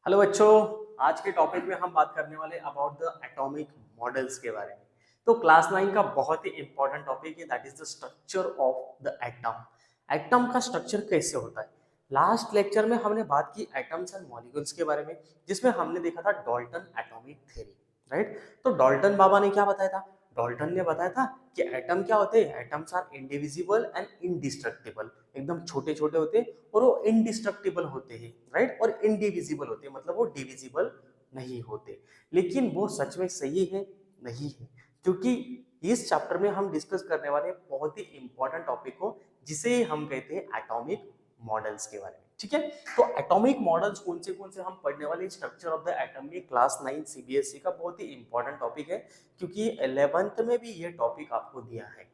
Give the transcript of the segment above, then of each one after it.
Hello बच्चों, आज के टॉपिक में हम बात करने वाले अबाउट द एटॉमिक मॉडल्स के बारे में। तो क्लास 9 का बहुत ही इंपॉर्टेंट टॉपिक है, that is the structure of the atom. Atom का स्ट्रक्चर कैसे होता है। लास्ट लेक्चर में हमने बात की एटम्स एंड मॉलिक्यूल्स के बारे में, जिसमें हमने देखा था डाल्टन एटॉमिक थ्योरी, राइट। तो डाल्टन बाबा ने क्या बताया था? डाल्टन ने बताया था कि एटम क्या होते हैं। Atoms are indivisible and indestructible, एकदम छोटे छोटे होते हैं और वो इनडिस्ट्रक्टिबल होते हैं, राइट। और इनडिविजिबल होते हैं, मतलब वो डिविजिबल नहीं होते। लेकिन वो सच में सही है? नहीं है, क्योंकि इस चैप्टर में हम डिस्कस करने वाले बहुत ही इंपॉर्टेंट टॉपिक को, जिसे हम कहते हैं एटॉमिक मॉडल्स के बारे में। ठीक है, तो एटॉमिक मॉडल्स कौन से हम पढ़ने वाले स्ट्रक्चर ऑफ द एटम में क्लास 9 सीबीएसई का बहुत ही इंपॉर्टेंट टॉपिक है, क्योंकि 11th में भी ये टॉपिक आपको दिया है।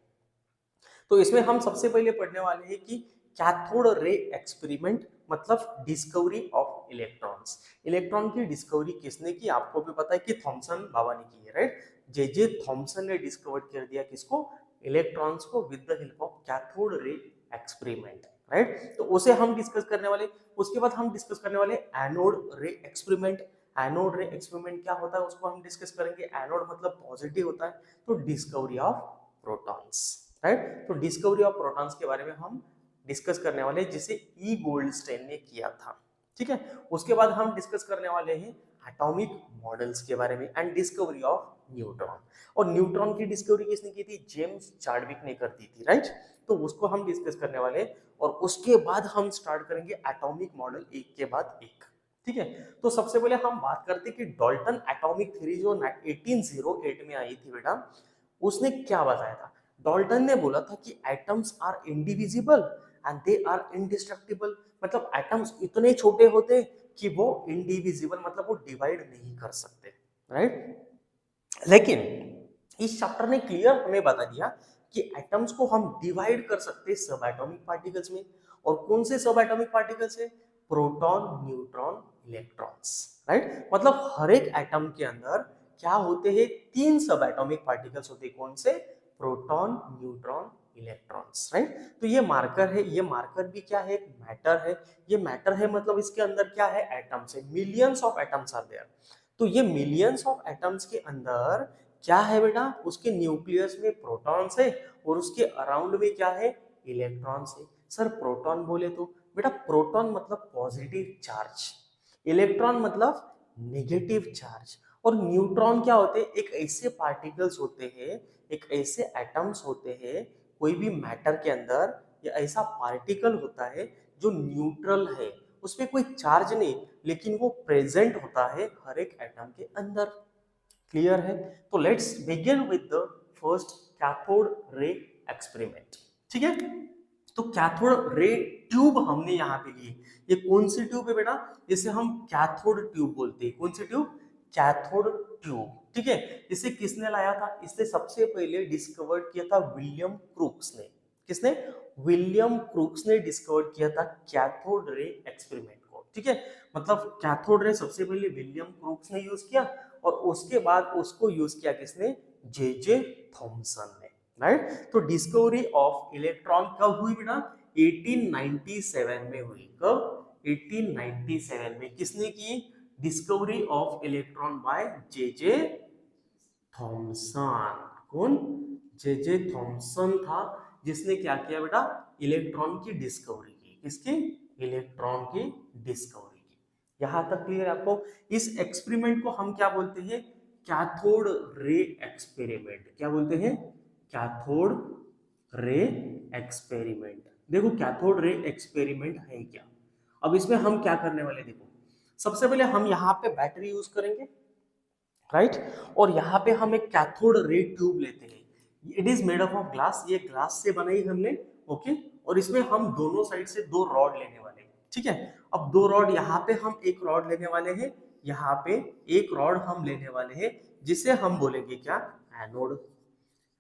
तो इसमें हम सबसे पहले पढ़ने वाले हैं कि कैथोड रे एक्सपेरिमेंट, मतलब डिस्कवरी ऑफ इलेक्ट्रॉन्स। इलेक्ट्रॉन की डिस्कवरी किसने की? आपको भी पता है कि थॉमसन बाबा ने की है, राइट। जे थॉमसन ने डिस्कवर कर दिया किसको? इलेक्ट्रॉन्स को, with the help of cathode ray experiment, right. तो उसे हम डिस्कस करने वाले। उसके बाद हम डिस्कस करने वाले anode ray experiment. Anode ray experiment क्या होता है उसको हम डिस्कस करेंगे। एनोड मतलब पॉजिटिव होता है, तो डिस्कवरी ऑफ प्रोटॉन्स, राइट। तो डिस्कवरी ऑफ प्रोटॉन्स के बारे में हम डिस्कस करने वाले हैं, जिसे ई गोल्डस्टेन ने किया था। ठीक है, उसके बाद हम डिस्कस करने वाले हैं एटॉमिक मॉडल्स के बारे में एंड डिस्कवरी ऑफ न्यूट्रॉन। और न्यूट्रॉन की डिस्कवरी किसने की थी? जेम्स चार्विक ने कर दी थी, राइट। तो उसको हम डिस्कस करने वाले हैं और उसके बाद हम स्टार्ट करेंगे एटॉमिक मॉडल एक के बाद एक। ठीक है, तो सबसे पहले हम बात करते हैं कि डाल्टन एटॉमिक थ्योरी जो 1808 में आई थी बेटा, उसने क्या बताया था? डाल्टन ने बोला था कि atoms are indivisible and they are indestructible, मतलब एटम्स इतने छोटे होते कि वो इंडिविजिबल, मतलब वो डिवाइड नहीं कर सकते, राइट। लेकिन इस चैप्टर ने क्लियर हमें बता दिया कि एटम्स को हम डिवाइड कर सकते हैं सब एटॉमिक पार्टिकल्स में। और कौन से सब एटॉमिक पार्टिकल्स है? Proton, neutron, electrons, right. मतलब हर एक एटम के अंदर क्या होते हैं? तीन सब एटॉमिक पार्टिकल्स होते हैं। कौन से? Proton, neutron, electrons, right. तो ये मार्कर है, ये मार्कर भी क्या है? मैटर है। ये मैटर है मतलब इसके अंदर क्या है? एटम्स है। Millions of atoms are there. तो ये मिलियंस ऑफ एटम्स के अंदर क्या है बेटा? उसके न्यूक्लियस में प्रोटॉन्स है और उसके अराउंड में क्या है? इलेक्ट्रॉन्स है। सर प्रोटॉन बोले तो बेटा, प्रोटॉन मतलब पॉजिटिव चार्ज, इलेक्ट्रॉन मतलब नेगेटिव चार्ज, और न्यूट्रॉन क्या होते हैं? एक ऐसे पार्टिकल्स होते हैं, एक ऐसे एटम्स होते हैं कोई भी मैटर के अंदर, या ऐसा पार्टिकल होता है जो न्यूट्रल है, उसमें कोई चार्ज नहीं, लेकिन वो प्रेजेंट होता है हर एक एटम के अंदर। क्लियर है? तो let's begin with the first cathode ray experiment. ठीक है, तो कैथोड रे ट्यूब हमने यहाँ पे ली। ये कौन सी ट्यूब है बेटा? जिसे हम कैथोड ट्यूब बोलते हैं। कौन सी ट्यूब? Cathode tube. ठीक है, इसे किसने लाया था? इसे सबसे पहले डिस्कवर किया था विलियम क्रूक्स ने। किसने? विलियम क्रूक्स ने डिस्कवर किया था कैथोड रे एक्सपेरिमेंट को। ठीक है, मतलब कैथोड रे सबसे पहले विलियम क्रूक्स ने यूज किया, और उसके बाद उसको यूज किया किसने? जे थॉमसन ने, राइट। तो डिस्कवरी ऑफ इलेक्ट्रॉन कब हुई बेटा? 1897 में हुई। कब? 1897 में। किसने की? Discovery of electron by J Thomson. कौन? जे थॉमसन था जिसने क्या किया बेटा? इलेक्ट्रॉन की डिस्कवरी की। किसकी? इलेक्ट्रॉन की डिस्कवरी की। यहां तक क्लियर आपको? इस एक्सपेरिमेंट को हम क्या बोलते हैं? Cathode ray experiment. क्या बोलते हैं? Cathode ray experiment. देखो कैथोड रे एक्सपेरिमेंट है क्या। अब इसमें हम क्या करने वाले, देखो सबसे पहले हम यहाँ पे बैटरी यूज करेंगे, राइट। और यहाँ पे हम एक कैथोड रे ट्यूब लेते हैं। It is made up of glass, ये ग्लास से बनाई हमने, ओके। और इसमें हम दोनों साइड से दो रॉड लेने वाले हैं। ठीक है, अब दो रॉड, यहाँ पे हम एक रॉड लेने वाले हैं, यहाँ पे एक रॉड हम लेने वाले हैं, जिसे हम बोलेंगे क्या? एनोड।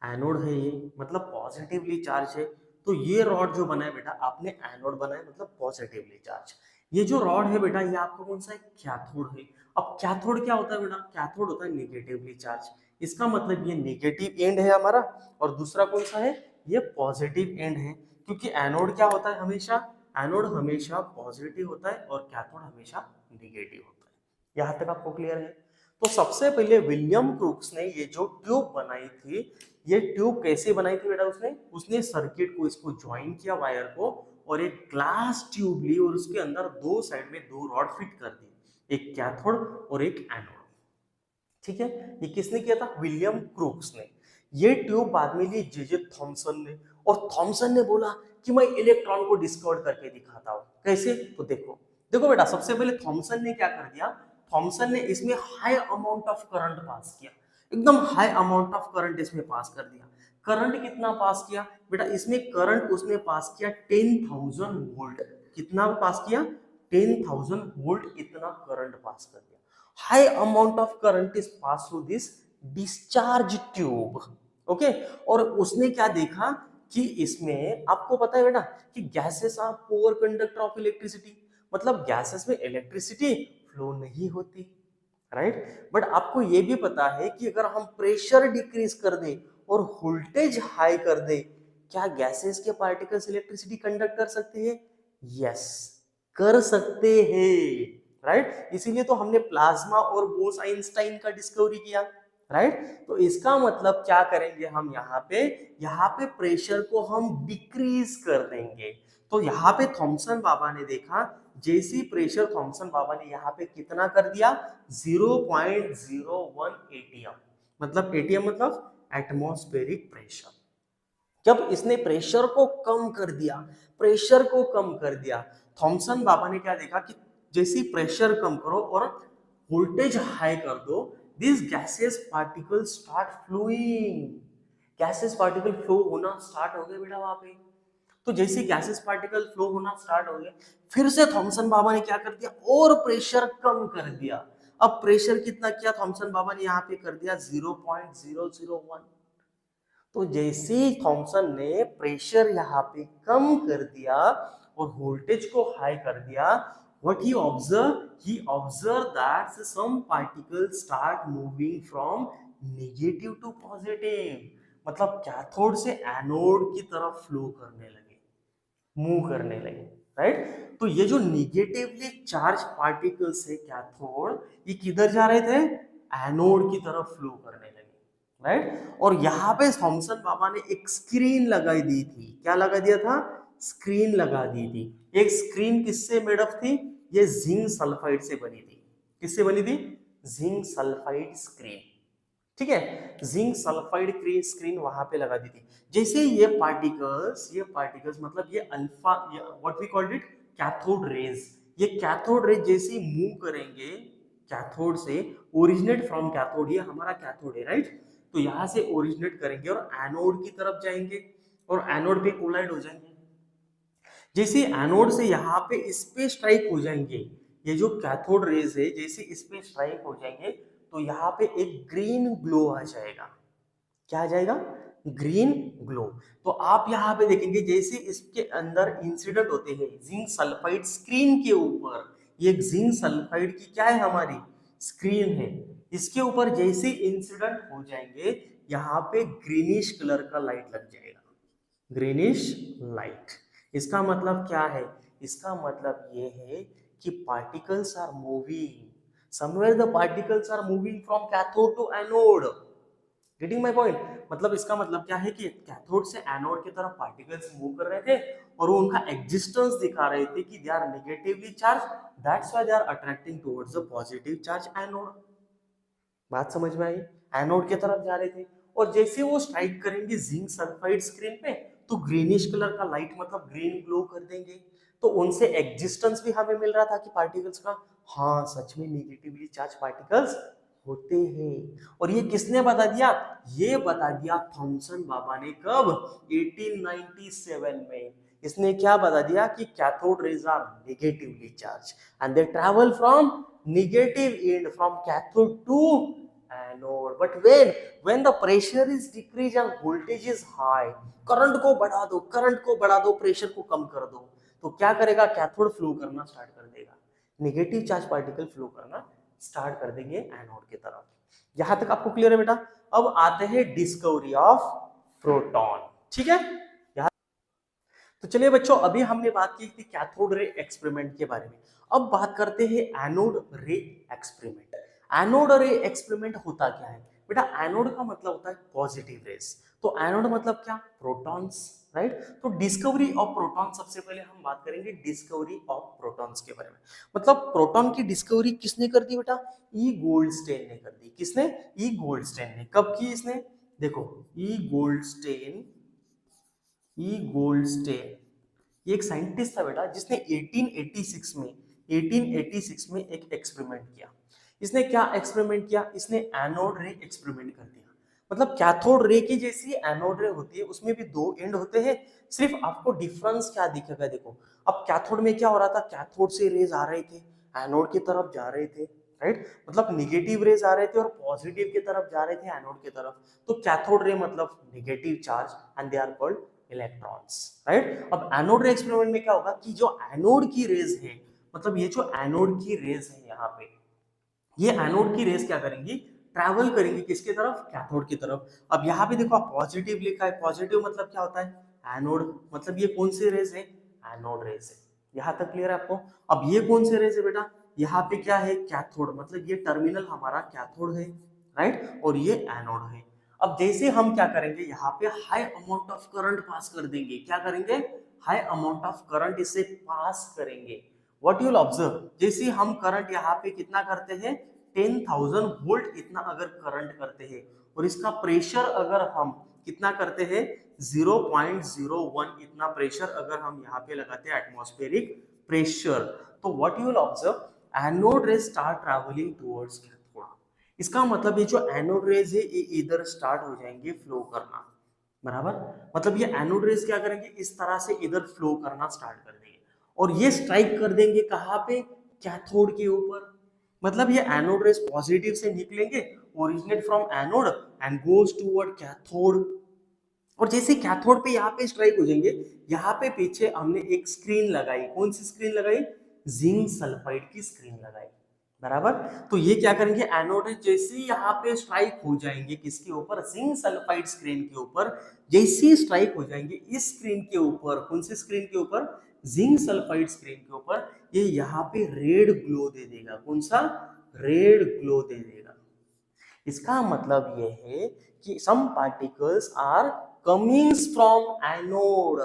एनोड है ये, मतलब पॉजिटिवली चार्ज है। तो ये रॉड जो बना है बेटा आपने, एनोड बना है मतलब पॉजिटिवली चार्ज। ये जो रॉड है बेटा, ये आपको कौन सा है? कैथोड है। अब कैथोड क्या होता है बेटा? कैथोड होता है नेगेटिवली चार्ज। इसका मतलब ये नेगेटिव एंड है हमारा, और दूसरा कौन सा है? ये पॉजिटिव एंड है। क्योंकि एनोड क्या होता है हमेशा? एनोड हमेशा पॉजिटिव होता है और कैथोड हमेशा नेगेटिव होता है। यहाँ तक आपको क्लियर है? तो सबसे पहले विलियम क्रूक्स ने ये जो ट्यूब बनाई थी, ये ट्यूब कैसे बनाई थी बेटा? उसने उसने सर्किट को इसको ज्वाइन किया वायर को, और एक ग्लास ट्यूब ली और उसके अंदर दो साइड में दो रॉड फिट कर दी, एक कैथोड और एक एनोड। ठीक है, ये किसने किया था? विलियम क्रूक्स ने। ये ट्यूब बाद में ली जे थॉमसन ने, और थॉमसन ने बोला कि मैं इलेक्ट्रॉन को डिस्कवर करके दिखाता हूं। कैसे? तो देखो देखो बेटा, सबसे पहले थॉमसन ने क्या कर दिया, थॉमसन ने इसमें high amount of current pass किया, एकदम हाई अमाउंट ऑफ करंट इसमें पास कर दिया। करंट कितना पास किया बेटा? इसमें करंट उसने पास किया 10,000 वोल्ट। कितना पास किया? 10,000 वोल्ट इतना करंट पास कर दिया। High amount of current is pass through this discharge tube. Okay, और उसने क्या देखा कि इसमें, आपको पता है बेटा कि gases are poor conductor of electricity, मतलब गैसेस में इलेक्ट्रिसिटी फ्लो नहीं होती, राइट? बट आपको ये भी पता है कि अगर हम प्रेशर डिक्रीज कर दें और वोल्टेज हाई कर दें, क्या गैसेस के पार्टिकल्स इलेक्ट्रिसिटी कंडक्ट कर सकते हैं? यस, कर सकते हैं, राइट? इसीलिए तो हमने प्लाज्मा और बोस आइंस्टाइन का डिस्कवरी किया, राइट? तो इसका मतलब क्या करेंगे हम यहाँ पे प्रेशर को हम डिक्रीज कर देंगे। तो यहाँ पे थॉमसन बाबा ने देखा, जैसी प्रेशर थॉमसन बाबा ने यहाँ पे कितना कर दिया? 0.01 एटीएम, मतलब एटीएम मतलब एटमॉस्फेरिक प्रेशर। जब इसने प्रेशर को कम कर दिया, प्रेशर को कम कर दिया, थॉमसन बाबा ने क्या देखा कि जैसे प्रेशर कम करो और वोल्टेज हाई कर दो, this gases particle start flowing. Gases particle flow होना स्टार्ट हो गए बेटा वहां पे। तो जैसे गैसेस पार्टिकल फ्लो होना स्टार्ट हो गए, फिर से थॉमसन बाबा ने क्या कर दिया? और प्रेशर कम कर दिया। अब प्रेशर कितना किया थॉमसन बाबा ने? यहाँ पे कर दिया 0.001। तो जैसे ही थॉमसन ने प्रेशर यहाँ पे कम कर दिया और वोल्टेज को हाई कर दिया, what he observed that some particles start moving from negative to positive, मतलब कैथोड से एनोड की तरफ फ्लो करने लगे, मूव करने लगे, राइट? तो ये जो निगेटिवली चार्ज पार्टिकल्स है कैथोड, ये किधर जा रहे थे? एनोड की तरफ फ्लो करने लगे, राइट? और यहाँ पे थॉमसन बाबा ने एक स्क्रीन लगाई दी थी। क्या लगा दिया था? स्क्रीन लगा दी थी। एक स्क्रीन किससे मेड अप थी? ये जिंक सल्फाइड से बनी थी। किससे बनी थी? Zinc sulphide screen. ठीक है, जिंक सल्फाइड स्क्रीन वहां पे लगा दी थी। जैसे ये पार्टिकल्स मतलब ये alpha, what we called it, cathode rays, ये कैथोड रेज जैसे मूव करेंगे कैथोड से, ओरिजिनेट फ्रॉम कैथोड, ये हमारा कैथोड है, राइट? तो यहाँ से ओरिजिनेट करेंगे और एनोड की तरफ जाएंगे और एनोड पे कोलाइड हो जाएंगे। जैसे एनोड से यहाँ पे इस पे स्ट्राइक हो जाएंगे, ये जो कैथोड रेज है जैसे इस पे स्ट्राइक हो जाएंगे, तो यहाँ पे एक ग्रीन ग्लो आ जाएगा। क्या आ जाएगा? Green glow. तो आप यहाँ पे देखेंगे जैसे इसके अंदर इंसिडेंट होते हैं जिंक सल्फाइड स्क्रीन के ऊपर, ये जिंक सल्फाइड की क्या है? हमारी स्क्रीन है। इसके ऊपर जैसे इंसिडेंट हो जाएंगे, यहाँ पे ग्रीनिश कलर का लाइट लग जाएगा, ग्रीनिश लाइट। इसका मतलब क्या है? इसका मतलब ये है कि particles are moving, somewhere the particles are moving from cathode to anode. Getting my point? मतलब इसका मतलब क्या है कि कैथोड से एनोड की तरफ पार्टिकल्स मूव कर रहे थे और वो उनका एग्जिस्टेंस दिखा रहे थे कि they are negatively charge, that's why they are attracting towards the positive charge anode. बात समझ में आई? एनोड की तरफ जा रहे थे और जैसे वो स्ट्राइक करेंगे जिंक सल्फाइड स्क्रीन पे, तो ग्रीनिश कलर का लाइट मतलब ग्रीन ग्लो कर देंगे। तो उनसे एग्जिस्टेंस भी हमें मिल रहा था कि पार्टिकल्स का, हाँ सच में नेगेटिवली चार्ज पार्टिकल्स होते हैं। और ये किसने बता दिया? ये बता दिया थॉमसन बाबा ने। कब? 1897 में। इसने क्या बता दिया कि cathode rays are negatively charge and they travel from negative end from cathode to anode, but when the pressure is decreased and voltage is high, current को बढ़ा दो प्रेशर को कम कर दो, तो क्या करेगा? कैथोड फ्लो करना स्टार्ट कर देगा, नेगेटिव चार्ज पार्टिकल फ्लो करना स्टार्ट कर देंगे एनोड की तरफ। यहां तक आपको क्लियर है बेटा? अब आते हैं डिस्कवरी ऑफ प्रोटॉन। ठीक है, तो चलिए बच्चों, अभी हमने बात की थी कैथोड रे एक्सपेरिमेंट के बारे में। अब बात करते हैं anode ray experiment. Anode ray experiment होता क्या है बेटा? एनोड का मतलब होता है पॉजिटिव रेस। तो एनोड मतलब क्या? Protons, right. तो डिस्कवरी ऑफ प्रोटॉन, सबसे पहले हम बात करेंगे डिस्कवरी ऑफ प्रोटॉन्स के बारे में। मतलब प्रोटॉन की डिस्कवरी किसने कर दी बेटा? ई गोल्डस्टेन ने कर दी। किसने? ई गोल्डस्टेन ने। कब की इसने? देखो, ई गोल्डस्टेन, ई गोल्डस्टेन ये एक साइंटिस्ट था बेटा, जिसने 1886 में एक एक्सपेरिमेंट किया। इसने क्या एक्सपेरिमेंट किया? इसने एनोड रे एक्सपेरिमेंट कर दिया। मतलब कैथोड रे की जैसी एनोड रे होती है, उसमें भी दो एंड होते हैं। सिर्फ आपको डिफरेंस क्या दिखेगा? देखो, अब कैथोड में क्या हो रहा था? कैथोड से रेज आ रहे थे, एनोड की तरफ जा रहे थे, राइट। मतलब निगेटिव रेज आ रहे थे और पॉजिटिव की तरफ जा रहे थे, एनोड की तरफ। तो कैथोड रे मतलब negative charge and they are called electrons, right. अब एनोड रे एक्सपेरिमेंट में क्या होगा कि जो एनोड की रेज है, मतलब ये जो एनोड की रेज है यहाँ पे, ये एनोड की रेज क्या करेंगी? ट्रैवल करेंगी किसकी तरफ? कैथोड की तरफ। अब यहाँ पे देखो, पॉजिटिव लिखा है। पॉजिटिव मतलब क्या होता है? एनोड। मतलब ये कौन सी रेज है? एनोड रेज है। यहाँ तक क्लियर है आपको? अब ये कौन से रेज है बेटा? यहाँ पे क्या है? कैथोड। मतलब ये टर्मिनल हमारा कैथोड है, राइट, और ये एनोड है। अब जैसे हम क्या करेंगे, यहाँ पे high amount of current pass कर देंगे। क्या करेंगे? हाई अमाउंट ऑफ करंट इसे पास करेंगे। व्हाट यू विल ऑब्जर्व, जैसे हम करंट यहाँ पे कितना करते हैं? 10,000 वोल्ट इतना अगर करंट करते हैं, और इसका प्रेशर अगर हम कितना करते हैं? 0.01 इतना प्रेशर अगर हम यहाँ पे लगाते हैं, एटमॉस्फेरिक प्रेशर, तो what you will observe, anode rays start travelling towards cathode. इसका मतलब ये जो एनोड रेज है, ये इधर स्टार्ट हो जाएंगे फ्लो करना, बराबर। मतलब ये एनोड रेज क्या करेंगे? इस तरह से इधर फ्लो करना स्टार्ट कर देंगे, और ये स्ट्राइक कर देंगे कहाँ पे? कैथोड के ऊपर। मतलब ये एनोड रेज पॉजिटिव से निकलेंगे, originate from anode and goes toward cathode. और जैसे कैथोड पे यहाँ पे स्ट्राइक हो जाएंगे, यहाँ पे पीछे हमने एक स्क्रीन लगाई। कौन सी स्क्रीन लगाई? जिंक सल्फाइड की स्क्रीन लगाई, बराबर। तो ये क्या करेंगे? एनोड जैसे ही यहाँ पे स्ट्राइक हो जाएंगे किसके ऊपर? जिंक सल्फाइड स्क्रीन के ऊपर। जैसे ही स्ट्राइक हो जाएंगे इस स्क्रीन के ऊपर, कौन सी स्क्रीन के ऊपर? जिंक सल्फाइड स्क्रीन के ऊपर, ये यहाँ पे रेड ग्लो दे देगा। कौन सा? रेड ग्लो दे देगा। इसका मतलब ये है कि some particles are coming from anode,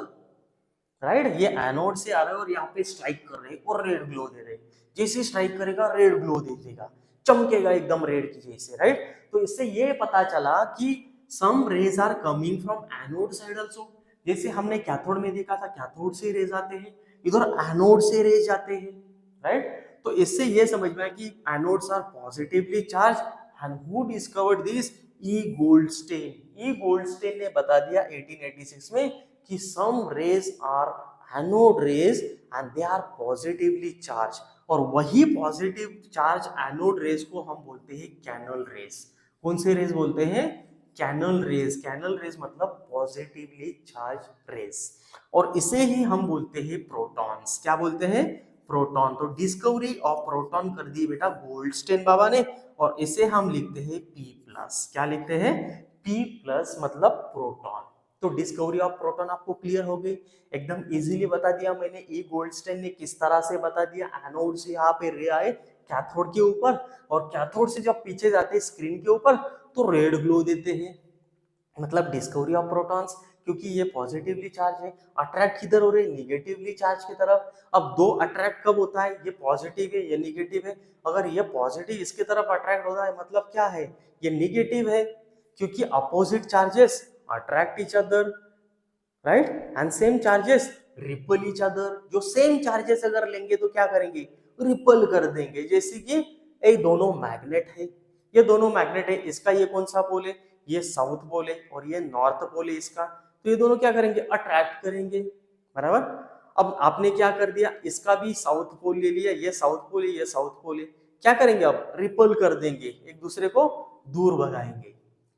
right. ये एनोड से आ रहे हैं और यहाँ पे स्ट्राइक कर रहे हैं और रेड ग्लो दे रहे हैं। जैसे स्ट्राइक करेगा रेड ग्लो दे देगा, चमकेगा एकदम रेड की जैसे, राइट। तो इससे ये पता चला कि some rays are coming from anode side also. जैसे हमने कैथोड में देखा था, कैथोड से रेज आते हैं, इधर एनोड से रेज आते हैं, राइट। तो इससे ये समझ में आया कि anodes are positively charge. And who discovered this? E Goldstein. E Goldstein ने बता दिया 1886 में कि some rays are anode rays and they are positively charged, और वही पॉजिटिव चार्ज एनोड रेज को हम बोलते हैं कैनल रेज। कौन से रेज बोलते हैं? Canal rays. कैनल रेज मतलब पॉजिटिवली चार्ज रेज, और इसे ही हम बोलते हैं प्रोटॉन्स। क्या बोलते हैं? प्रोटॉन। तो डिस्कवरी ऑफ प्रोटॉन कर दी बेटा गोल्डस्टेन बाबा ने, और इसे हम लिखते हैं P+। क्या लिखते हैं? P+ मतलब प्रोटॉन। तो डिस्कवरी ऑफ प्रोटॉन आपको क्लियर हो गई, एकदम इजीली बता दिया मैंने। ई गोल्डस्टेन ने किस तरह से बता दिया, एनोड से यहाँ पे रे आए कैथोड के ऊपर, और कैथोड से जब पीछे जाते हैं स्क्रीन के ऊपर तो रेड ग्लो देते हैं। मतलब डिस्कवरी ऑफ प्रोटॉन्स, क्योंकि ये पॉजिटिवली चार्ज है, अट्रैक्ट किधर हो रहे हैं? निगेटिवली चार्ज की तरफ। अब दो अट्रैक्ट कब होता है? ये पॉजिटिव है, ये निगेटिव है। अगर ये पॉजिटिव इसकी तरफ अट्रैक्ट होता है, मतलब क्या है? ये निगेटिव है, क्योंकि opposite charges attract each other, right, and same charges ripple each other. जो सेम चार्जेस अगर लेंगे तो क्या करेंगे? रिपल कर देंगे। जैसे कि ये दोनों मैग्नेट है, ये दोनों मैग्नेट है, इसका ये कौन सा पोल है? ये साउथ पोल है, और ये नॉर्थ पोल है इसका। तो ये दोनों क्या करेंगे? अट्रैक्ट करेंगे, बराबर। अब आपने क्या कर दिया? इसका भी साउथ पोल ले लिया, ये साउथ पोल है, ये साउथ पोल है। क्या करेंगे? अब रिपल कर देंगे, एक दूसरे को दूर भगाएंगे।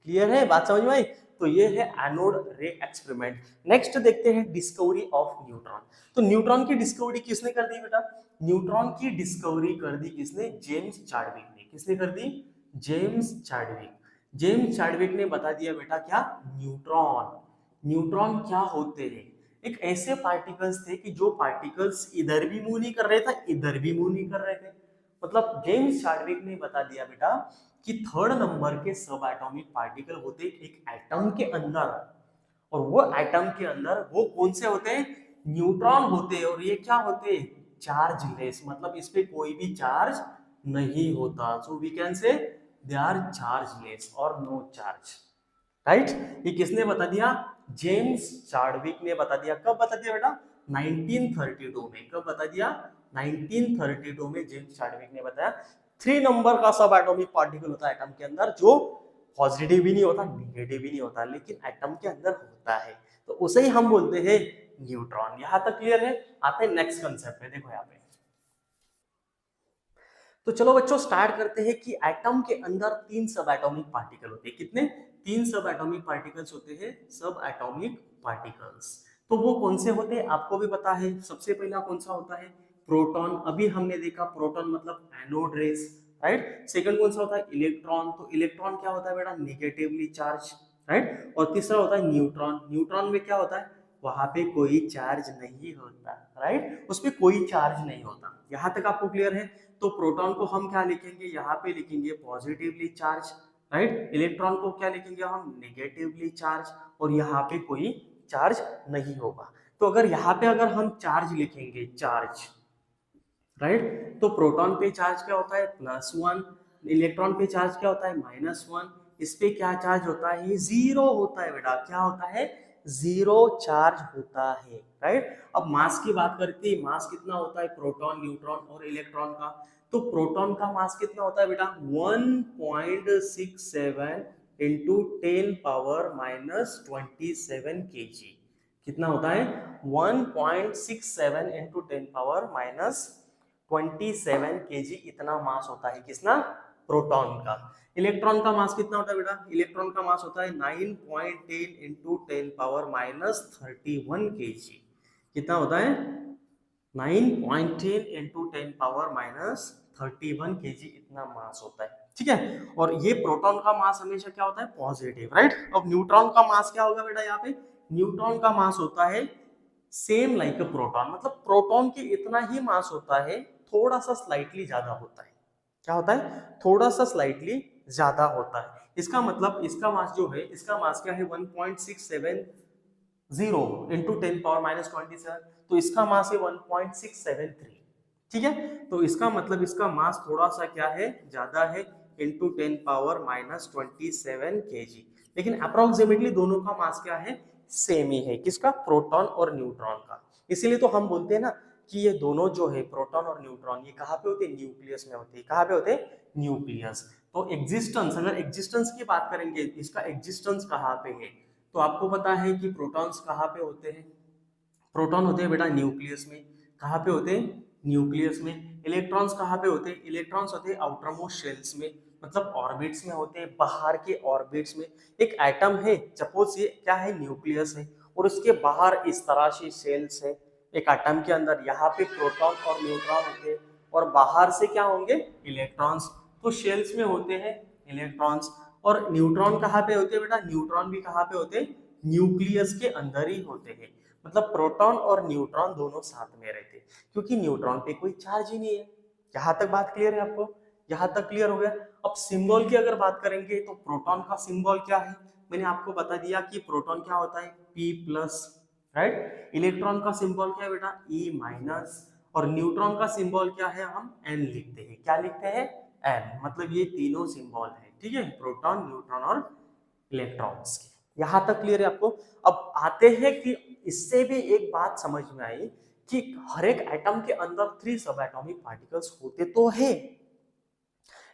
क्लियर है? बात समझ में आई? तो ये है एनोड रे एक्सपेरिमेंट। नेक्स्ट देखते हैं डिस्कवरी ऑफ न्यूट्रॉन। तो न्यूट्रॉन की डिस्कवरी किसने कर दी बेटा? न्यूट्रॉन की डिस्कवरी कर दी किसने? जेम्स चाडविक ने। किसने कर दी? James Chadwick. जेम्स चाडविक ने बता दिया बेटा क्या? न्यूट्रॉन। न्यूट्रॉन क्या होते हैं? एक ऐसे पार्टिकल्स थे कि जो पार्टिकल्स इधर भी मूव नहीं कर रहे थे, इधर भी मूव नहीं कर रहे थे। मतलब जेम्स चाडविक ने बता दिया बेटा कि थर्ड नंबर के सब एटॉमिक पार्टिकल होते एक एटम के अंदर, और वो एटम के अंदर वो कौन से होते हैं, न्यूट्रॉन होते हैं, और ये क्या होते हैं, चार्जलेस, मतलब इस पे कोई भी चार्ज नहीं होता। सो we can say they are chargeless और नो चार्ज, राइट। ये किसने बता दिया, जेम्स चाडविक ने बता दिया। कब बता दिया बेटा, 1932 में। कब बता दिया, 1932 में जेम्स चाडविक ने बताया। 3 नंबर का सब एटॉमिक पार्टिकल होता है एटम के अंदर, जो पॉजिटिव भी नहीं होता, निगेटिव भी नहीं होता, लेकिन एटम के अंदर होता है, तो उसे ही हम बोलते हैं न्यूट्रॉन। यहां तक क्लियर है। आते हैं नेक्स्ट कंसेप्ट पे। देखो यहाँ पे, तो चलो बच्चों स्टार्ट करते हैं कि एटम के अंदर 3 सब एटॉमिक पार्टिकल होते हैं। कितने, 3 सब एटॉमिक पार्टिकल्स होते हैं, सब एटॉमिक पार्टिकल्स। तो वो कौन से होते हैं आपको भी पता है। सबसे पहला कौन सा होता है, प्रोटॉन। अभी हमने देखा प्रोटॉन मतलब एनोड रेस, राइट। सेकंड कौन सा होता है, इलेक्ट्रॉन। तो इलेक्ट्रॉन क्या होता है बेटा, निगेटिवली चार्ज, राइट। और तीसरा होता है न्यूट्रॉन। न्यूट्रॉन में क्या होता है, वहां पे कोई चार्ज नहीं होता, राइट, उसपे कोई चार्ज नहीं होता। यहां तक आपको क्लियर है। तो प्रोटॉन को हम क्या लिखेंगे, यहाँ पे लिखेंगे पॉजिटिवली चार्ज, राइट। इलेक्ट्रॉन को क्या लिखेंगे हम, नेगेटिवली चार्ज, और यहाँ पे कोई चार्ज नहीं होगा। तो अगर यहाँ पे अगर हम चार्ज लिखेंगे, चार्ज, राइट, तो प्रोटॉन पे चार्ज क्या होता है, +1, इलेक्ट्रॉन पे चार्ज क्या होता है, -1, इस पे क्या चार्ज होता है, 0 होता है बेटा। क्या होता है, 0 चार्ज होता है, राइट। अब मास की बात करते हैं, मास कितना होता है प्रोटॉन, न्यूट्रॉन और इलेक्ट्रॉन का। तो प्रोटॉन का मास कितना होता है बेटा, 1.67 इंटू 10⁻⁻27 kg। कितना होता है, 1.67 इंटू 10⁻⁻27 kg, इतना मास होता है किसना, प्रोटॉन का। इलेक्ट्रॉन का मास कितना होता है बेटा, इलेक्ट्रॉन का मास होता है 9.10 इंटू 10⁻⁻31 kg। कितना होता है, 9.10 इंटू 10⁻⁻31 kg, इतना मास होता है, ठीक है। और ये प्रोटॉन का मास हमेशा क्या होता है, पॉजिटिव, राइट। अब न्यूट्रॉन का मास क्या होगा बेटा, यहाँ पे न्यूट्रॉन का मास होता है सेम लाइक अ प्रोटॉन, मतलब प्रोटॉन के इतना ही मास होता है, थोड़ा सा स्लाइटली ज्यादा होता है। क्या होता है, थोड़ा सा स्लाइटली ज्यादा होता है। इसका मतलब इसका मास जो है, इसका मास क्या है, 1.670 इंटू 10⁻⁻27, तो इसका मास है 1.673, ठीक है। तो इसका मतलब इसका मास थोड़ा सा क्या है, ज्यादा है, इंटू 10⁻⁻27 kg। लेकिन अप्रोक्सीमेटली दोनों का मास क्या है, सेम ही है, किसका, प्रोटॉन और न्यूट्रॉन का। इसीलिए तो हम बोलते हैं ना कि ये दोनों जो है प्रोटॉन और न्यूट्रॉन, ये कहाँ पे होते हैं, न्यूक्लियस में होते हैं। कहाँ पे होते हैं, न्यूक्लियस। तो एग्जिस्टेंस, अगर एग्जिस्टेंस की बात करेंगे, इसका एग्जिस्टेंस कहाँ पे है, तो आपको पता है कि प्रोटॉन्स कहाँ पे होते हैं, प्रोटॉन होते हैं बेटा न्यूक्लियस में। कहाँ पे होते हैं, न्यूक्लियस में। इलेक्ट्रॉन्स कहाँ पे होते हैं, इलेक्ट्रॉन्स होते हैं आउटर मोस्ट शेल्स में, मतलब ऑर्बिट्स में होते हैं, बाहर के ऑर्बिट्स में। एक एटम है, सपोज ये क्या है, न्यूक्लियस है, और उसके बाहर इस तरह से शेल्स है। एक एटम के अंदर यहाँ पे प्रोटॉन और न्यूट्रॉन होते हैं, और बाहर से क्या होंगे, इलेक्ट्रॉन्स। तो शेल्स में होते हैं इलेक्ट्रॉन्स, और न्यूट्रॉन कहाँ पे होते हैं बेटा, न्यूट्रॉन भी कहाँ पे होते हैं, न्यूक्लियस के अंदर ही होते हैं। मतलब प्रोटॉन और न्यूट्रॉन दोनों साथ में रहते हैं, क्योंकि न्यूट्रॉन पे कोई चार्ज ही नहीं है। यहां तक बात क्लियर है आपको, यहां तक क्लियर हो गया। अब सिंबल की अगर बात करेंगे, तो प्रोटॉन का सिंबल क्या है, मैंने आपको बता दिया कि प्रोटॉन क्या होता है, P+, राइट। इलेक्ट्रॉन का सिंबल क्या है बेटा, E-, और न्यूट्रॉन का सिंबल क्या है, हम N लिखते हैं। क्या लिखते हैं, N। मतलब ये तीनों सिंबल है, ठीक है, प्रोटॉन, न्यूट्रॉन और इलेक्ट्रॉन्स के। यहां तक क्लियर है आपको। अब आते हैं कि इससे भी एक बात समझ में आई कि हर एक एटम के अंदर 3 सब एटॉमिक पार्टिकल्स होते तो है,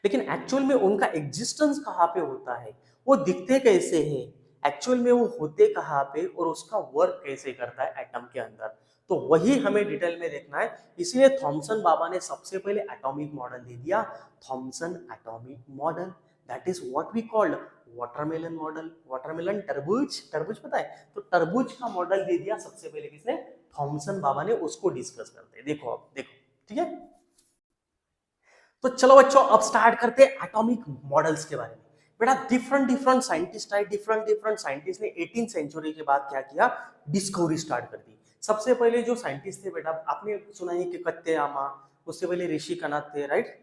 लेकिन एक्चुअल में उनका एग्जिस्टेंस कहाँ पे होता है, वो दिखते कैसे हैं, एक्चुअल में वो होते कहाँ पे, और उसका वर्क कैसे करता है एटम के अंदर, तो वही हमें डिटेल में देखना है। इसलिए थॉमसन बाबा ने सबसे पहले एटॉमिक मॉडल दे दिया, Thomson atomic model, that is what we called watermelon model. Watermelon, तरबूज, तरबूज पता है, तो तरबूज का मॉडल दे दिया सबसे पहले किसने, थॉमसन बाबा ने। उसको डिस्कस करते हैं, देखो अब देखो, ठीक है। तो चलो बच्चों अब स्टार्ट करते हैं एटॉमिक मॉडल्स के बारे में। बेटा डिफरेंट डिफरेंट साइंटिस्ट आए, डिफरेंट डिफरेंट साइंटिस्ट ने 18th सेंचुरी के बाद क्या किया, डिस्कवरी स्टार्ट कर दी। सबसे पहले जो साइंटिस्ट थे बेटा, आपने सुना है कि कत्तेयामा, उससे पहले ऋषि कनत थे, राइट।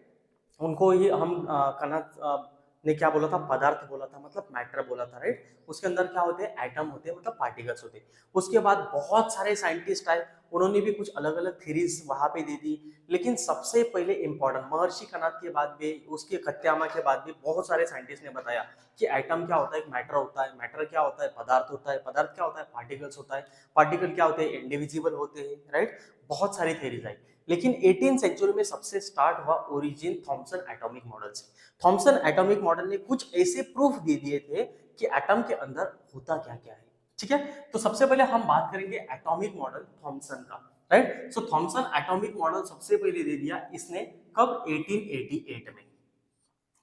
उनको ही हम कनत ने क्या बोला था, पदार्थ बोला था, मतलब मैटर बोला था, राइट। उसके अंदर क्या होते हैं, एटम होते हैं, मतलब पार्टिकल्स होते हैं। उसके बाद बहुत सारे साइंटिस्ट आए, उन्होंने भी कुछ अलग अलग थ्योरीज वहां पे दे दी। लेकिन सबसे पहले इंपॉर्टेंट महर्षि कनात के बाद भी, उसके कत्यामा के बाद भी बहुत सारे साइंटिस्ट ने बताया कि एटम क्या होता है, मैटर होता है, मैटर क्या होता है, पदार्थ होता है, पदार्थ क्या होता है, पार्टिकल्स होता है, पार्टिकल क्या होते हैं, इंडिविजिबल होते हैं, राइट। बहुत सारी थ्योरीज आई। लेकिन 18th सेंचुरी में सबसे स्टार्ट हुआ ओरिजिन थॉमसन एटॉमिक मॉडल से। थॉमसन एटॉमिक मॉडल ने कुछ ऐसे प्रूफ दे दिए थे कि एटम के अंदर होता क्या क्या है, ठीक है। तो सबसे पहले हम बात करेंगे एटॉमिक मॉडल थॉमसन का, राइट। सो थॉमसन एटॉमिक मॉडल सबसे पहले दे दिया इसने कब, 1888 में,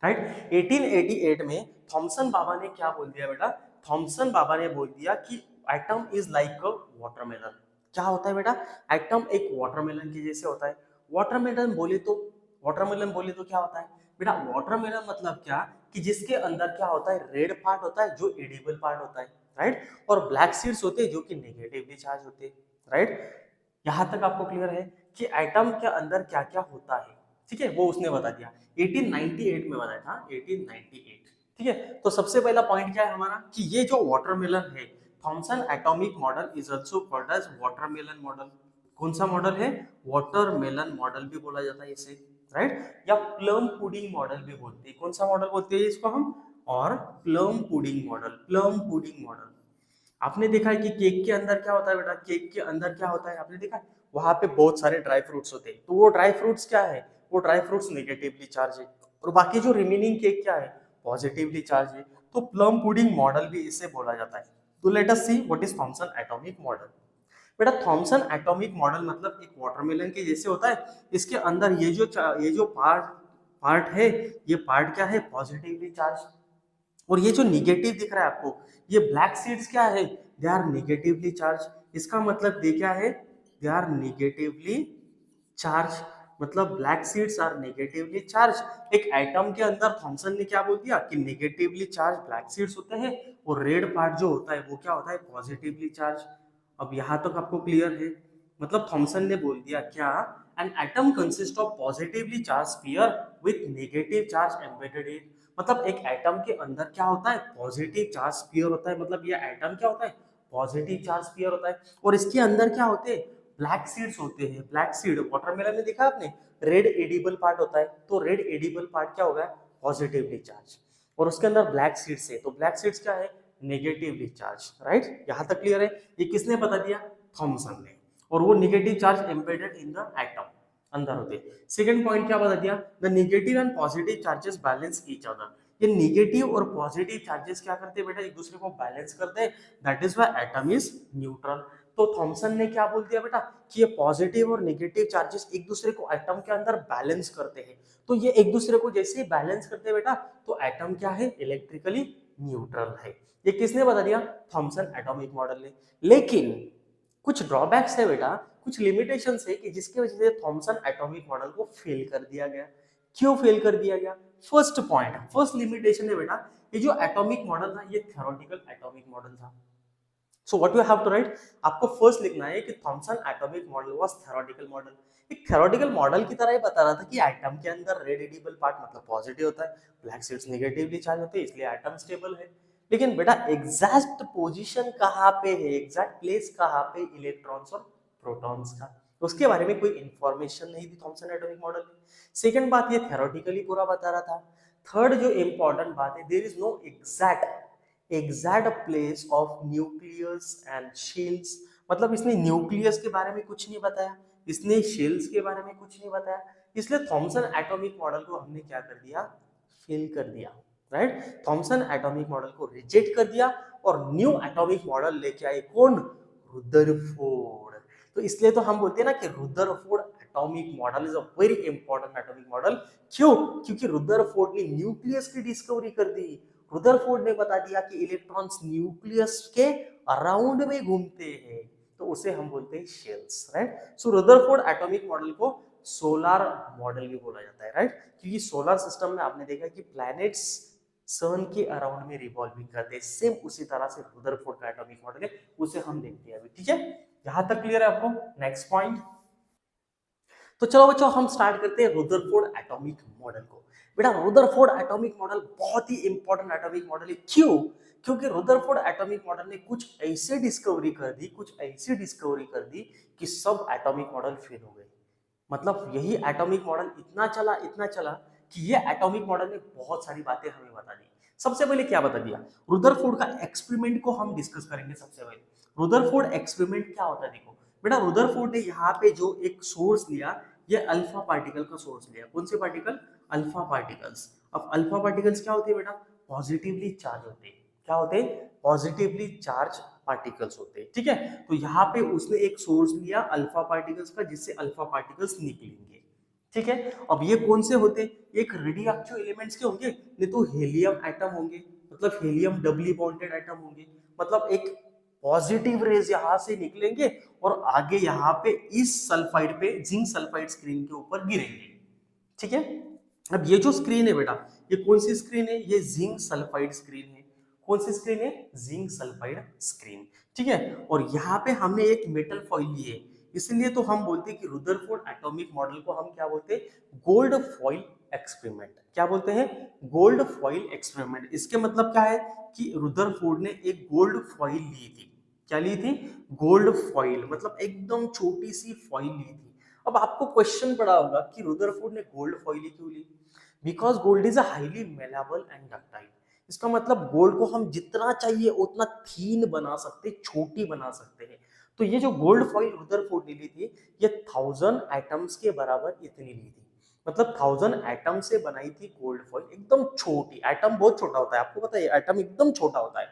राइट। 1888 में थॉमसन बाबा ने क्या बोल दिया बेटा, थॉमसन बाबा ने बोल दिया कि atom is like a watermelon. क्या होता है बेटा, एटम एक वाटरमेलन के जैसे होता है। वाटरमेलन बोले तो, वाटरमेलन बोले तो क्या होता है बेटा, वाटरमेलन मतलब क्या, कि जिसके अंदर क्या होता है, रेड पार्ट होता है जो एडिबल पार्ट होता है, राइट, और ब्लैक सीड्स होते हैं जो कि नेगेटिवली चार्ज होते हैं, राइट। यहां तक आपको क्लियर है कि एटम के अंदर क्या क्या होता है, ठीक है, वो उसने बता दिया। 1898 में बनाया था, 1898, ठीक है। तो सबसे पहला पॉइंट क्या है हमारा, कि ये जो वाटरमेलन है, Thomson atomic model is also called as watermelon model. कौन सा मॉडल है, वाटरमेलन मॉडल भी बोला जाता है इसे, राइट, या प्लम पुडिंग मॉडल भी बोलते हैं। कौन सा मॉडल बोलते हैं इसको हम, और plum pudding model, plum pudding model. आपने देखा है कि केक के अंदर क्या होता है बेटा, केक के अंदर क्या होता है, आपने देखा है वहां पे बहुत सारे ड्राई फ्रूट्स होते हैं। तो वो ड्राई फ्रूट्स क्या है, वो ड्राई फ्रूट्स नेगेटिवली चार्ज है, और बाकी जो रिमेनिंग केक क्या है, पॉजिटिवली चार्ज है। तो प्लम पुडिंग मॉडल भी इसे बोला जाता है। तो let us see what is Thomson atomic model. बेटा थॉमसन एटॉमिक मॉडल मतलब एक वाटरमेलन के जैसे होता है। इसके अंदर ये जो पार्ट पार्ट है, ये पार्ट क्या है, पॉजिटिवली चार्ज। और ये जो निगेटिव दिख रहा है आपको, ये ब्लैक सीड्स क्या है, दे आर नेगेटिवली चार्ज। इसका मतलब दे क्या है, दे आर नेगेटिवली चार्ज, मतलब black seeds are negatively charge. एक एटम के अंदर थॉमसन ने क्या बोल दिया कि नेगेटिवली चार्ज ब्लैक सीड्स होते हैं, और रेड पार्ट जो होता है वो क्या होता है, पॉजिटिवली चार्ज। अब यहां तक आपको क्लियर है, मतलब थॉमसन ने बोल दिया क्या, an atom consist of positively charge sphere with negative charge embedded in. मतलब एक एटम के अंदर क्या होता है, पॉजिटिव चार्ज स्फीयर होता है, मतलब ये एटम क्या होता है, पॉजिटिव चार्ज स्फीयर होता है। और इसके अंदर क्या होते हैं, ब्लैक सीड्स होते हैं। ब्लैक सीड वाटरमेलन में देखा आपने, रेड एडिबल पार्ट होता है, तो रेड एडिबल पार्ट क्या होगा, पॉजिटिवली चार्ज। और उसके अंदर ब्लैक सीड्स है, तो ब्लैक सीड्स क्या है, नेगेटिवली चार्ज, राइट। यहां तक क्लियर है। ये किसने बता दिया, थॉमसन ने। और वो negative charge embedded in the atom अंदर होते। सेकंड पॉइंट क्या बता दिया, the negative and positive charges balance each other. ये नेगेटिव और पॉजिटिव चार्जेस क्या करते हैं बेटा, एक दूसरे को बैलेंस करते हैं, that is why atom is neutral. तो थॉमसन ने क्या बोल दिया बेटा, कि ये पॉजिटिव और नेगेटिव चार्जेस एक दूसरे को एटम के अंदर बैलेंस करते हैं। तो ये एक दूसरे को जैसे ही बैलेंस करते हैं बेटा, तो एटम क्या है, इलेक्ट्रिकली न्यूट्रल है। ये किसने बता दिया, थॉमसन एटॉमिक मॉडल ने। लेकिन कुछ ड्रॉबैक्स है बेटा, कुछ लिमिटेशंस है, कि जिसकी वजह से थॉमसन एटॉमिक मॉडल को फेल कर दिया गया। क्यों फेल कर दिया गया, फर्स्ट पॉइंट, फर्स्ट लिमिटेशन है बेटा, ये जो एटॉमिक मॉडल था ये थ्योरेटिकल एटॉमिक मॉडल था। So what you have to write, आपको फर्स्ट लिखना है कि Thomson atomic model was theoretical model. एक थ्योरेटिकल मॉडल की तरह ही बता रहा था कि एटम के अंदर रेड एडिबल पार्ट मतलब पॉजिटिव होता है, ब्लैक सीड्स नेगेटिवली चार्ज होते हैं, इसलिए एटम स्टेबल है। लेकिन बेटा एग्जैक्ट पोजीशन कहाँ पे है, एग्जैक्ट प्लेस कहाँ पे इलेक्ट्रॉन्स और प्रोटॉन्स का, उसके बारे में कोई इंफॉर्मेशन नहीं थी थॉमसन एटॉमिक मॉडल में। सेकंड बात, ये थ्योरेटिकली पूरा बता रहा था। थर्ड जो इंपॉर्टेंट बात है, there is no exact place of nucleus and shells. मतलब इसने न्यूक्लियस के बारे में कुछ नहीं बताया, इसने शेल्स के बारे में कुछ नहीं बताया, इसलिए थॉमसन एटॉमिक मॉडल को हमने क्या कर दिया, फेल कर दिया, राइट। थॉमसन एटॉमिक मॉडल को रिजेक्ट कर दिया, और न्यू एटॉमिक मॉडल लेके आए कौन, रुदरफोर्ड। तो इसलिए तो हम बोलते हैं ना कि Rutherford atomic model is a very important atomic model. क्यों, क्योंकि रुदरफोर्ड ने न्यूक्लियस की डिस्कवरी कर दी। रुदरफोर्ड ने बता दिया कि इलेक्ट्रॉन्स न्यूक्लियस के अराउंड में घूमते हैं, तो उसे हम बोलते हैं शेल्स, राइट। सो रुदरफोर्ड एटॉमिक मॉडल को सोलर मॉडल भी बोला जाता है, राइट, क्योंकि सोलर सिस्टम में आपने देखा कि प्लैनेट्स सन के अराउंड में रिवॉल्विंग करते हैं। सेम उसी तरह से रुदरफोर्ड का एटॉमिक मॉडल है, उसे हम देखते हैं अभी। ठीक है, यहां तक क्लियर है आपको? Next point. तो चलो बच्चों हम स्टार्ट करते हैं रुदरफोर्ड एटॉमिक मॉडल को। बेटा रुदरफोर्ड एटॉमिक मॉडल बहुत ही इंपॉर्टेंट एटॉमिक मॉडल है। क्यों? क्योंकि रुदरफोर्ड एटॉमिक मॉडल ने कुछ ऐसी डिस्कवरी कर दी, कि सब एटॉमिक मॉडल फेल हो गए। मतलब यही एटॉमिक मॉडल इतना चला कि ये एटॉमिक मॉडल ने बहुत सारी बातें हमें बता दी। सबसे पहले क्या बता दिया? रुदरफोर्ड का एक्सपेरिमेंट को हम डिस्कस करेंगे सबसे पहले। रुदरफोर्ड एक्सपेरिमेंट क्या होता है देखो बेटा, रुदरफोर्ड ने यहाँ पे जो एक सोर्स लिया, ये अल्फा पार्टिकल का सोर्स लिया। कौन से पार्टिकल? Alpha particles. अब अल्फा पार्टिकल्स क्या होते हैं बेटा? पॉजिटिवली चार्ज होते हैं। क्या होते हैं? पॉजिटिवली चार्ज पार्टिकल्स होते हैं। ठीक है, तो यहाँ पे उसने एक सोर्स लिया अल्फा पार्टिकल्स का, जिससे अल्फा पार्टिकल्स निकलेंगे। ठीक है, अब ये कौन से होते? एक रेडियो एक्टिव एलिमेंट्स के होंगे, नहीं तो हेलियम एटम होंगे, मतलब हेलियम डबली बॉन्डेड एटम होंगे। मतलब एक पॉजिटिव रेज यहाँ से निकलेंगे और आगे यहाँ पे इस सल्फाइड पे, जिंक सल्फाइड स्क्रीन के ऊपर गिरेंगे। ठीक है, अब ये जो स्क्रीन है बेटा, ये कौन सी स्क्रीन है? ये जिंक सल्फाइड स्क्रीन है। कौन सी स्क्रीन है? Zinc sulphide screen. ठीक है, और यहाँ पे हमने एक मेटल फॉइल ली है, इसलिए तो हम बोलते हैं कि रुदरफोर्ड एटॉमिक मॉडल को हम क्या बोलते हैं? Gold foil experiment. क्या बोलते हैं? Gold foil experiment. इसके मतलब क्या है कि रुदरफोर्ड ने एक गोल्ड फॉइल ली थी। क्या ली थी? गोल्ड फॉइल, मतलब एकदम छोटी सी फॉइल ली थी। अब आपको क्वेश्चन पड़ा होगा कि रुदरफोर्ड ने गोल्ड फॉइल क्यों ली? Because gold is a highly malleable and ductile. इसका मतलब गोल्ड को हम जितना चाहिए उतना थीन बना सकते, छोटी बना सकते हैं। तो ये जो गोल्ड फॉइल रुदरफोर्ड ने ली थी, ये 1000 एटम्स के बराबर इतनी ली थी। मतलब 1000 एटम से बनाई थी गोल्ड फॉइल, एकदम छोटी। एटम बहुत छोटा होता है, आपको पता है, एटम एकदम छोटा होता है।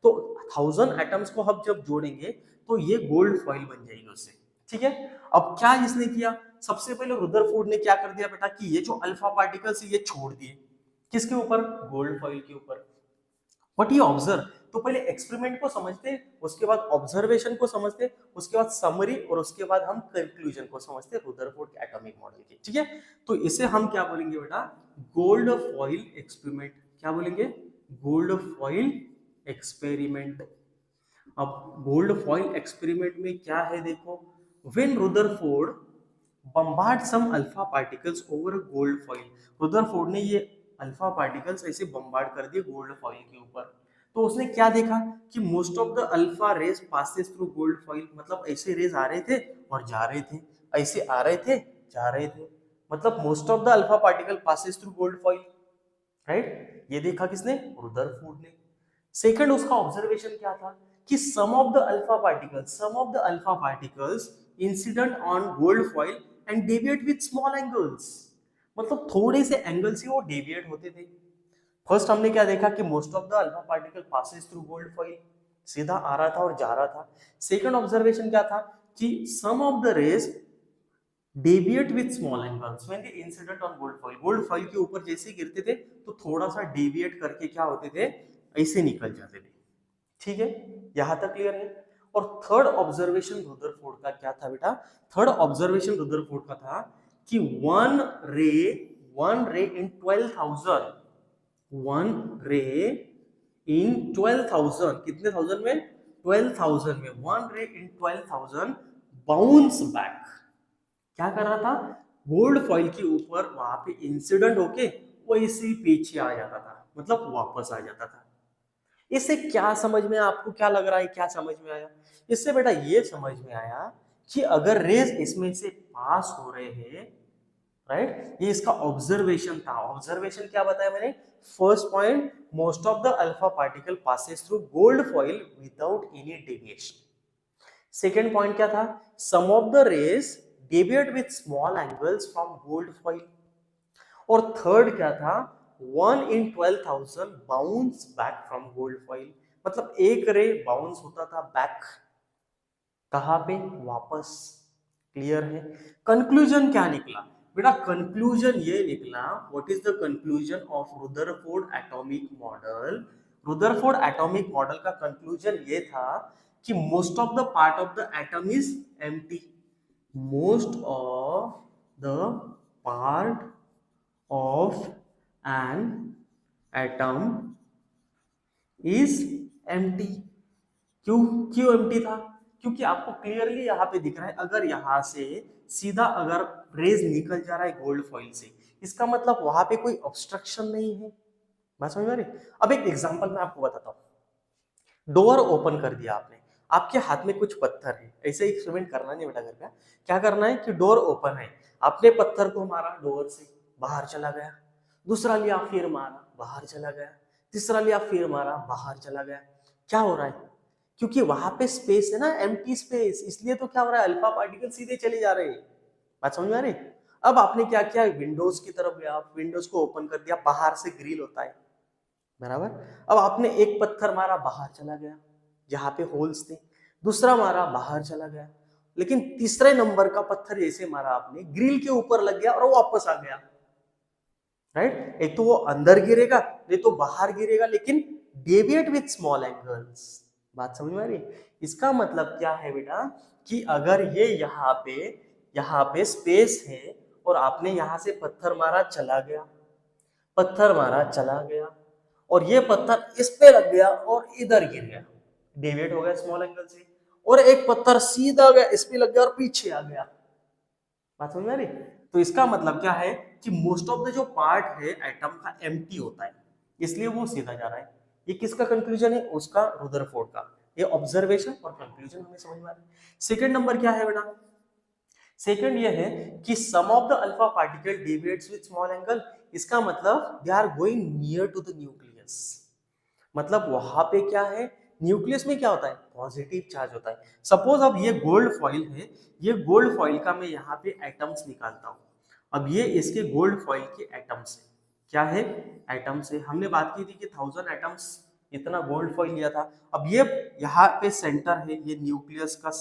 तो 1000 एटम्स को हम जब जोड़ेंगे तो ये गोल्ड फॉइल बन जाएगी उससे। ठीक है, अब क्या इसने किया? सबसे पहले रुदरफोर्ड ने क्या कर दिया बेटा कि ये जो अल्फा पार्टिकल्स ये छोड़ दिए। किसके ऊपर? गोल्ड फॉइल के ऊपर। व्हाट यू ऑब्जर्व, तो पहले एक्सपेरिमेंट को समझते, उसके बाद ऑब्जर्वेशन को समझते, उसके बाद समरी, और उसके बाद हम कंक्लूजन को समझते रुदरफोर्ड के एटॉमिक मॉडल की। ठीक है, तो इसे हम क्या बोलेंगे बेटा? Gold foil experiment. क्या बोलेंगे? Gold foil experiment. अब गोल्ड फॉइल एक्सपेरिमेंट में क्या है देखो, when Rutherford bombard some alpha particles over gold foil. Rutherford ने ये अल्फा पार्टिकल्स ऐसे बम्बार्ड कर दिए गोल्ड फॉइल के ऊपर। तो उसने क्या देखा कि most of the alpha rays passes through gold foil. मतलब ऐसे रेज आ रहे थे और जा रहे थे, ऐसे आ रहे थे, जा रहे थे। मतलब most of the alpha particle passes through gold foil. Right, ये देखा किसने? रुदरफोर्ड ने। सेकंड उसका ऑब्जर्वेशन क्या था कि some of the alpha particles incident on gold foil and deviate with small angles. मतलब थोड़े से एंगल से वो डेविएट होते थे। फर्स्ट हमने क्या देखा कि most of the alpha particle passes through gold foil, सीधा आ रहा था और जा रहा था। सेकंड ऑब्जर्वेशन क्या था कि some of the rays deviate with small angles when they incident on gold foil. Gold foil के ऊपर जैसे गिरते थे तो थोड़ा सा डेविएट करके क्या होते थे? ऐसे निकल जाते थे। ठीक है, यहां तक क्लियर है? और थर्ड ऑब्जर्वेशन रुदरफोर्ड का क्या था बेटा? थर्ड ऑब्जर्वेशन रुदरफोर्ड का था कि वन रे इन 12,000, वन रे इन 12,000, कितने थाउजेंड में? 12,000 में। वन रे इन 12,000 बाउंस बैक। क्या कर रहा था? गोल्ड फॉइल के ऊपर वहां पे इंसिडेंट होके वैसे ही पीछे आ जाता था, मतलब वापस आ जाता था। इससे क्या समझ में, आपको क्या लग रहा है, क्या समझ में आया? इससे बेटा ये समझ में आया कि अगर रेज इसमें से पास हो रहे हैं, राइट, ये इसका ऑब्जर्वेशन था। ऑब्जर्वेशन क्या बताया मैंने? First point, most of the alpha particle passes through gold foil without any deviation. Second point क्या था? Some of the rays deviate with small angles from gold foil. और थर्ड क्या था? 1 in 12,000 bounce back from gold foil. मतलब एक रे bounce होता था बैक, कहां पे? वापस। क्लियर है? कंक्लूजन क्या निकला बेटा? कंक्लूजन ये निकला, what is the conclusion of Rutherford atomic model? Rutherford atomic model का कंक्लूजन ये था कि most of the part of the atom is empty. Most of the part of an atom is empty. क्यों क्यों empty था? क्योंकि आपको clearly यहाँ पे दिख रहा है, अगर यहाँ से सीधा अगर रेज निकल जा रहा है गोल्ड फॉइल से, इसका मतलब वहां पे कोई ऑब्स्ट्रक्शन नहीं है। बात समझ में आ रही? अब एक एग्जांपल मैं आपको बताता हूँ। डोर ओपन कर दिया आपने, आपके हाथ में कुछ पत्थर है, ऐसे एक्सपेरिमेंट करना नहीं बेटा घर का। क्या करना है कि डोर ओपन है, आपने पत्थर को मारा, डोर से बाहर चला गया, दूसरा लिया फिर मारा, बाहर चला गया, तीसरा लिया फिर मारा, बाहर चला गया। क्या हो रहा है? क्योंकि वहां पे स्पेस है ना, एम्प्टी स्पेस, इसलिए तो क्या हो रहा है, अल्फा पार्टिकल सीधे चले जा रहे हैं। बात समझ में आ रही? अब आपने क्या किया, विंडोज की तरफ गया, विंडोज को ओपन कर दिया, बाहर से ग्रिल होता है बराबर। अब आपने एक पत्थर मारा, बाहर चला गया जहां पे होल्स थे, दूसरा मारा, बाहर चला गया, लेकिन तीसरे नंबर का पत्थर जैसे मारा आपने, ग्रिल के ऊपर लग गया और वो वापस आ गया। राइट? एक तो वो अंदर गिरेगा, नहीं तो बाहर गिरेगा, लेकिन डेविएट विथ स्मॉल एंगल्स। बात समझ में आ रही? इसका मतलब क्या है बेटा, कि अगर ये यहाँ पे स्पेस है और आपने यहाँ से पत्थर मारा, चला गया, पत्थर मारा, चला गया, और ये पत्थर इस पे लग गया और इधर गिर गया, डेविएट हो गया स्मॉल एंगल से, और एक पत्थर सीधा गया, इस पे लग गया और पीछे आ गया। बात समझ में आ रही? तो इसका मतलब क्या है कि मोस्ट ऑफ द जो पार्ट है एटम का एम्प्टी होता है, इसलिए वो सीधा जा रहा है। ये किसका कंक्लूजन है? उसका, रुदरफोर्ड का। ये ऑब्जर्वेशन और कंक्लूजन हमें समझ में आ रहा है। सेकंड नंबर क्या है बेटा? सेकंड ये है कि some of the alpha particle deviates with small angle. इसका मतलब they are going near to the nucleus. मतलब वहां पे क्या है, न्यूक्लियस में क्या होता है, पॉजिटिव चार्ज होता है। सपोज अब ये गोल्ड फॉइल है, ये गोल्ड फॉइल का मैं यहाँ पे एटम्स निकालता हूँ। अब ये इसके गोल्ड फॉइल के एटम्स है, क्या है, एटम्स है। हमने बात की थी कि 1000 एटम्स इतना गोल्ड फॉइल लिया था। अब ये यहाँ पे सेंटर है, ये न्यूक्लियस का,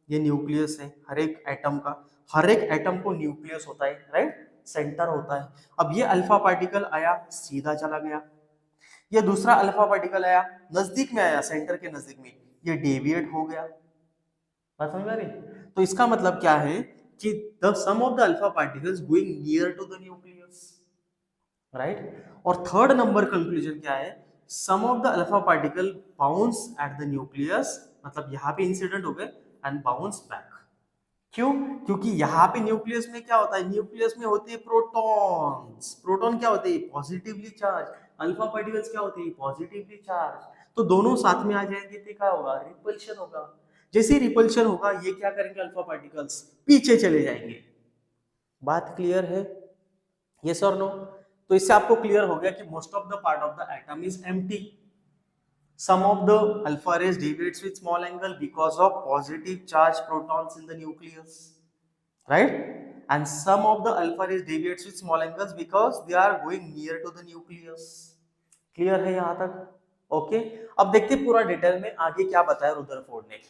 ये न्यूक्लियस है हर एक एटम का। हर एक एटम को न्यूक्लियस होता है, राइट, सेंटर होता है। अब ये अल्फा पार्टिकल आया, सीधा चला गया, ये दूसरा अल्फा पार्टिकल आया, नजदीक में आया, सेंटर के नजदीक में, ये डेविएट हो गया। बात समझ में आ रही? तो इसका मतलब क्या है कि the some of the alpha particles going near to the nucleus, right. और थर्ड नंबर कंक्लूजन क्या है, some of the alpha particle bounce at the nucleus, मतलब यहाँ पे इंसिडेंट हो गए एंड बाउंस बैक। क्यों? क्योंकि यहाँ पे न्यूक्लियस में क्या होता है, न्यूक्लियस में होते हैं प्रोटॉन्स। प्रोटॉन क्या होते हैं, पॉजिटिवली चार्ज। अल्फा पार्टिकल्स क्या होते हैं, पॉजिटिवली चार्ज। तो दोनों साथ में आ जाएंगे तो क्या होगा, रिपल्शन होगा। जैसे रिपल्शन होगा, ये क्या करेंगे, अल्फा पार्टिकल्स पीछे चले जाएंगे। बात क्लियर है? यस और नो? तो इससे आपको क्लियर हो गया कि most of the part of the atom is empty. Some of the alpha rays deviates with small angle because of positive charge protons in the nucleus, right? And some of the alpha rays deviates with small angles because they are going near to the nucleus. Clear है यहाँ तक? Okay okay? अब देखते हैं पूरा detail में आगे क्या बताया रुदरफोर्ड ने।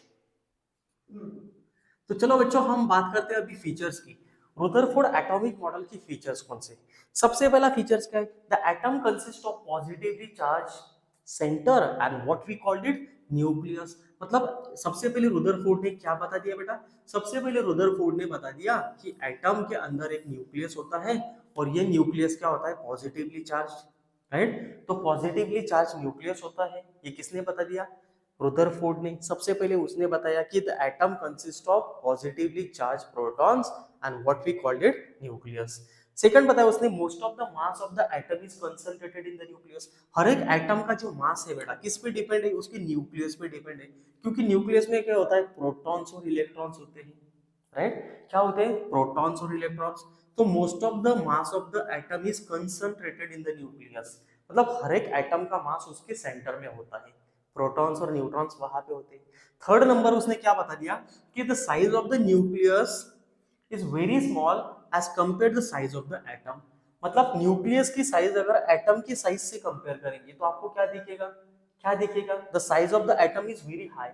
तो चलो बच्चों हम बात करते हैं अभी फीचर्स की। रुदरफोर्ड एटॉमिक मॉडल की फीचर्स कौन से? सबसे पहला फीचर्स क्या है, the atom consist of positively charge centre and what we called it nucleus. मतलब सबसे पहले रुदरफोर्ड ने क्या बता दिया बेटा, सबसे पहले रुदरफोर्ड ने बता दिया कि एटम के अंदर एक न्यूक्लियस होता है और ये न्यूक्लियस क्या होता है, पॉजिटिवली चार्ज, राइट। तो पॉजिटिवली चार्ज न्यूक्लियस होता है, ये किसने बता दिया, रुदरफोर्ड ने। सबसे पहले उसने बताया कि the atom consist of positively charge protons and what we called it nucleus. Second बताया उसने, most of the mass of the atom is concentrated in the nucleus. हर एक एटम का जो मास है बेटा किस पे डिपेंड है, उसके न्यूक्लियस पे डिपेंड है। क्योंकि न्यूक्लियस में क्या होता है, प्रोटॉन्स और इलेक्ट्रॉन्स होते हैं, राइट। क्या होते हैं, प्रोटॉन्स और इलेक्ट्रॉन्स। तो most of the mass of the atom is concentrated in the nucleus. मतलब हर एक एटम का मास उसके सेंटर में होता है, प्रोटॉन्स और न्यूट्रॉन्स वहां पे होते हैं। थर्ड नंबर उसने क्या बता दिया कि the size of the nucleus is very small as compare the size of the atom. मतलब न्यूक्लियस की साइज अगर एटम की साइज से कंपेयर करेंगे तो आपको क्या दिखेगा, क्या दिखेगा, the size of the atom is very high,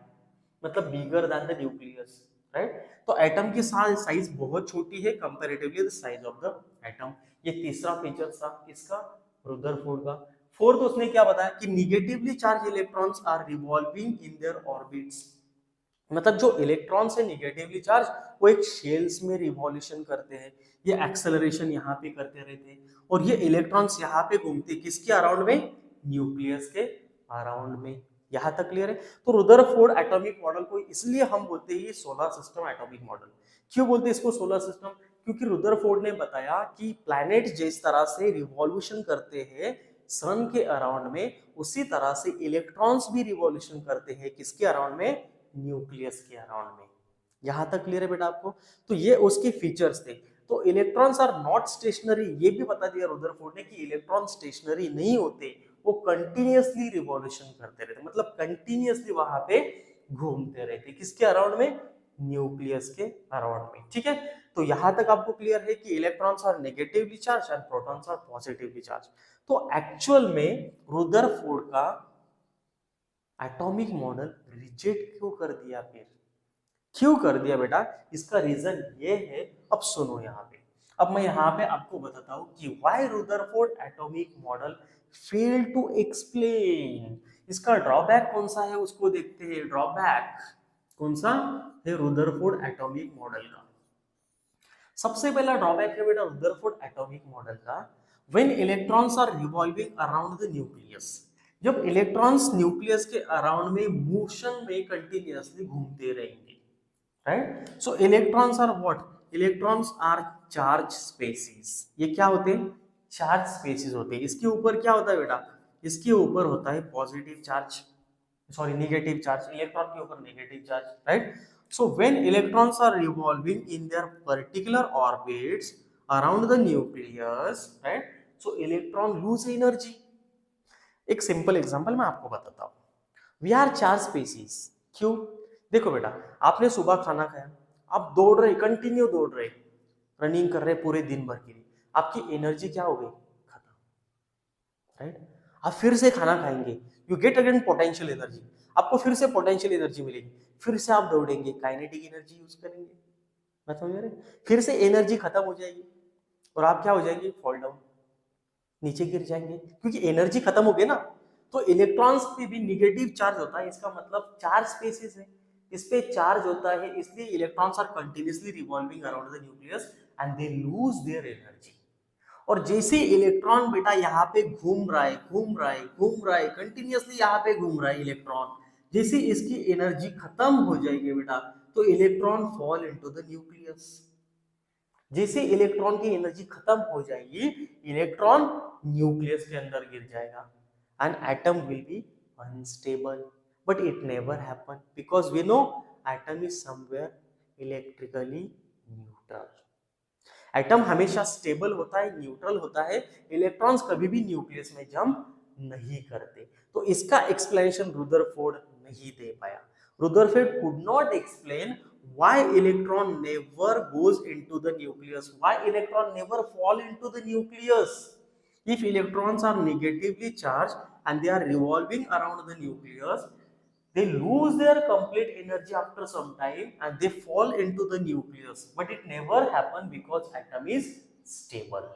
मतलब bigger than the nucleus, right. तो एटम की साइज बहुत छोटी है comparatively the size of the atom. ये तीसरा फीचर था किसका, रुदरफोर्ड का। फोर्थ उसने क्या बताया कि negatively charge electrons are revolving in their orbits. मतलब जो इलेक्ट्रॉन से निगेटिवली चार्ज वो एक शेल्स में रिवॉल्यूशन करते हैं, ये एक्सेलरेशन यहाँ पे करते रहते हैं और ये इलेक्ट्रॉन्स यहाँ पे घूमते किसके अराउंड में, न्यूक्लियस के अराउंड में। यहाँ तक क्लियर है। तो रुदरफोर्ड एटॉमिक मॉडल को इसलिए हम बोलते हैं ये सोलर सिस्टम एटॉमिक मॉडल। क्यों बोलते हैं इसको सोलर सिस्टम, क्योंकि रुदरफोर्ड ने बताया कि प्लैनेट जिस तरह से रिवॉल्यूशन करते हैं सन के अराउंड में, उसी तरह से इलेक्ट्रॉन्स भी रिवॉल्यूशन करते हैं किसके अराउंड में, न्यूक्लियस के अराउंड में। यहां तक क्लियर है बेटा आपको। तो ये उसके फीचर्स थे। तो इलेक्ट्रॉन्स आर नॉट स्टेशनरी, ये भी बता दिया रुदरफोर्ड ने कि इलेक्ट्रॉन स्टेशनरी नहीं होते, वो कंटिन्यूअसली रिवॉल्यूशन करते रहते, मतलब कंटिन्यूअसली वहां पे घूमते रहते किसके अराउंड में, न्यूक्लियस के अराउंड में। ठीक है, तो यहां तक आपको क्लियर है कि electrons are negatively charge and protons are positively charge. तो एक्चुअल में रुदरफोर्ड का एटॉमिक मॉडल रिजेक्ट क्यों कर दिया, फिर क्यों कर दिया बेटा, इसका रीजन ये है। अब सुनो यहाँ पे, अब मैं यहाँ पे आपको बताता हूँ कि why Rutherford atomic model fail to explain. इसका ड्रॉबैक कौन सा है उसको देखते हैं। ड्रॉबैक कौन सा है रुदरफोर्ड एटॉमिक मॉडल का। सबसे पहला ड्रॉबैक है बेटा रुदरफोर्ड एटॉमिक मॉडल का, when electrons are revolving around the nucleus, जब इलेक्ट्रॉन्स न्यूक्लियस के अराउंड में मोशन में कंटिन्यूअसली घूमते रहेंगे, right. So electrons are what, electrons are charge species. ये क्या होते हैं, चार्ज स्पेसीज होते हैं। इसके ऊपर क्या होता है बेटा, इसके ऊपर होता है positive charge, sorry negative charge, electron के ऊपर negative charge, right. So when electrons are revolving in their particular orbits around the nucleus, right? So electron lose energy. एक सिंपल एग्जांपल मैं आपको बताता हूँ। We are charged species. क्यों? देखो बेटा, आपने सुबह खाना खाया, आप दौड़ रहे, कंटिन्यू दौड़ रहे, रनिंग कर रहे पूरे दिन भर के लिए, आपकी एनर्जी क्या हो गई, खत्म, राइट। आप फिर से खाना खाएंगे, you get again potential energy, आपको फिर से पोटेंशियल एनर्जी मिलेगी, फिर से आप दौड़ेंगे, काइनेटिक एनर्जी यूज करेंगे, मैं समझ रहे, फिर से एनर्जी खत्म हो जाएगी और आप क्या हो जाएंगे, फॉल डाउन, नीचे गिर जाएंगे, क्योंकि एनर्जी खत्म हो गई ना। तो इलेक्ट्रॉन्स पे भी निगेटिव चार्ज होता है, इसका मतलब चार्ज स्पेसिस है, इस पे चार्ज होता है, इसलिए electrons are continuously revolving around the nucleus and they lose their energy. और जैसे इलेक्ट्रॉन बेटा यहाँ पे घूम रहा है, घूम रहा है, घूम रहा है, कंटिन्यूअसली यहाँ पे घूम रहा है इलेक्ट्रॉन, जैसे इसकी एनर्जी खत्म हो जाएगी बेटा, तो electron fall into the nucleus. जैसे इलेक्ट्रॉन की एनर्जी खत्म हो जाएगी, इलेक्ट्रॉन न्यूक्लियस के अंदर गिर जाएगा and atom will be unstable, but it never happen because we know atom is somewhere electrically neutral. Atom हमेशा स्टेबल होता है, न्यूट्रल होता है, इलेक्ट्रॉन्स कभी भी न्यूक्लियस में जंप नहीं करते। तो इसका एक्सप्लेनेशन रुदरफोर्ड नहीं दे पाया। Rutherford could not explain why electron never goes into the nucleus, why electron never fall into the nucleus. If electrons are negatively charged and they are revolving around the nucleus, they lose their complete energy after some time and they fall into the nucleus, but it never happen because atom is stable,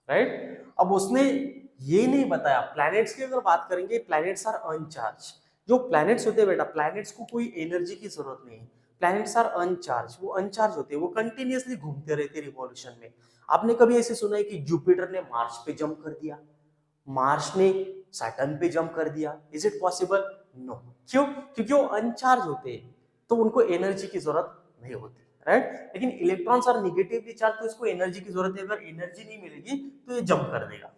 right? अब उसने ये नहीं बताया। Planets की अगर बात करेंगे, planets are अनचार्ज। जो प्लैनेट्स होते हैं बेटा, प्लैनेट्स को कोई एनर्जी की जरूरत नहीं है, प्लैनेट्स आर अनचार्ज, वो अनचार्ज होते हैं, वो कंटिन्यूअसली घूमते रहते हैं रिवॉल्यूशन में। आपने कभी ऐसे सुना है कि जुपिटर ने मार्स पे जंप कर दिया, मार्स ने सैटर्न पे जंप कर दिया? Is it possible? नो। क्यों? क्योंकि वो अनचार्ज होते हैं, तो उनको एनर्जी की जरूरत नहीं होती, राइट। लेकिन इलेक्ट्रॉन्स आर नेगेटिवली चार्ज, तो इसको एनर्जी की जरूरत है। अगर एनर्जी नहीं मिलेगी तो ये जंप कर देगा,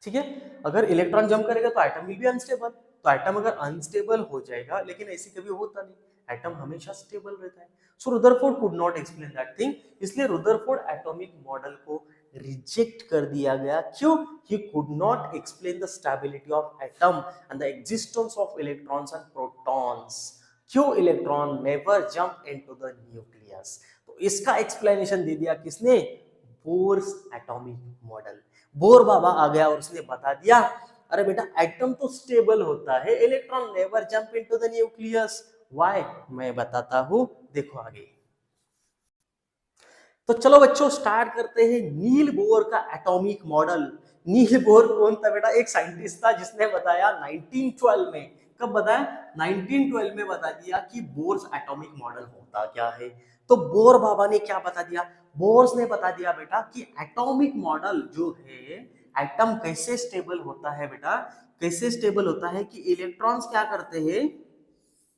ठीक है। अगर इलेक्ट्रॉन जंप करेगा तो एटम विल बी अनस्टेबल। तो एटम अगर अनस्टेबल हो जाएगा, लेकिन ऐसी कभी होता नहीं, एटम हमेशा स्टेबल रहता है। So Rutherford could not explain that thing, इसलिए रुदरफोर्ड एटॉमिक मॉडल को रिजेक्ट कर दिया गया। क्यों? He could not explain the stability of atom and the existence of electrons and protons. क्यों electron never jump into the nucleus? तो इसका explanation दे दिया किसने? Bohr's atomic model. बोर बाबा आ गया और उसने बता दिया, अरे बेटा एटम तो स्टेबल होता है, electron never jump into the nucleus. Why? मैं बताता हूं, देखो आगे। तो चलो बच्चों स्टार्ट करते हैं नील बोर का एटॉमिक मॉडल। नील बोर कौन था बेटा? एक साइंटिस्ट था जिसने बताया 1912 में कब बताया? 1912 में बता दिया कि बोर्स एटॉमिक मॉडल होता क्या है। तो बोर बाबा ने क्या बता दिया? बोर्स ने बता दिया बेटा कि एटॉमिक मॉडल जो है, एटम कैसे स्टेबल होता है बेटा, कैसे स्टेबल होता है कि इलेक्ट्रॉन्स क्या करते हैं,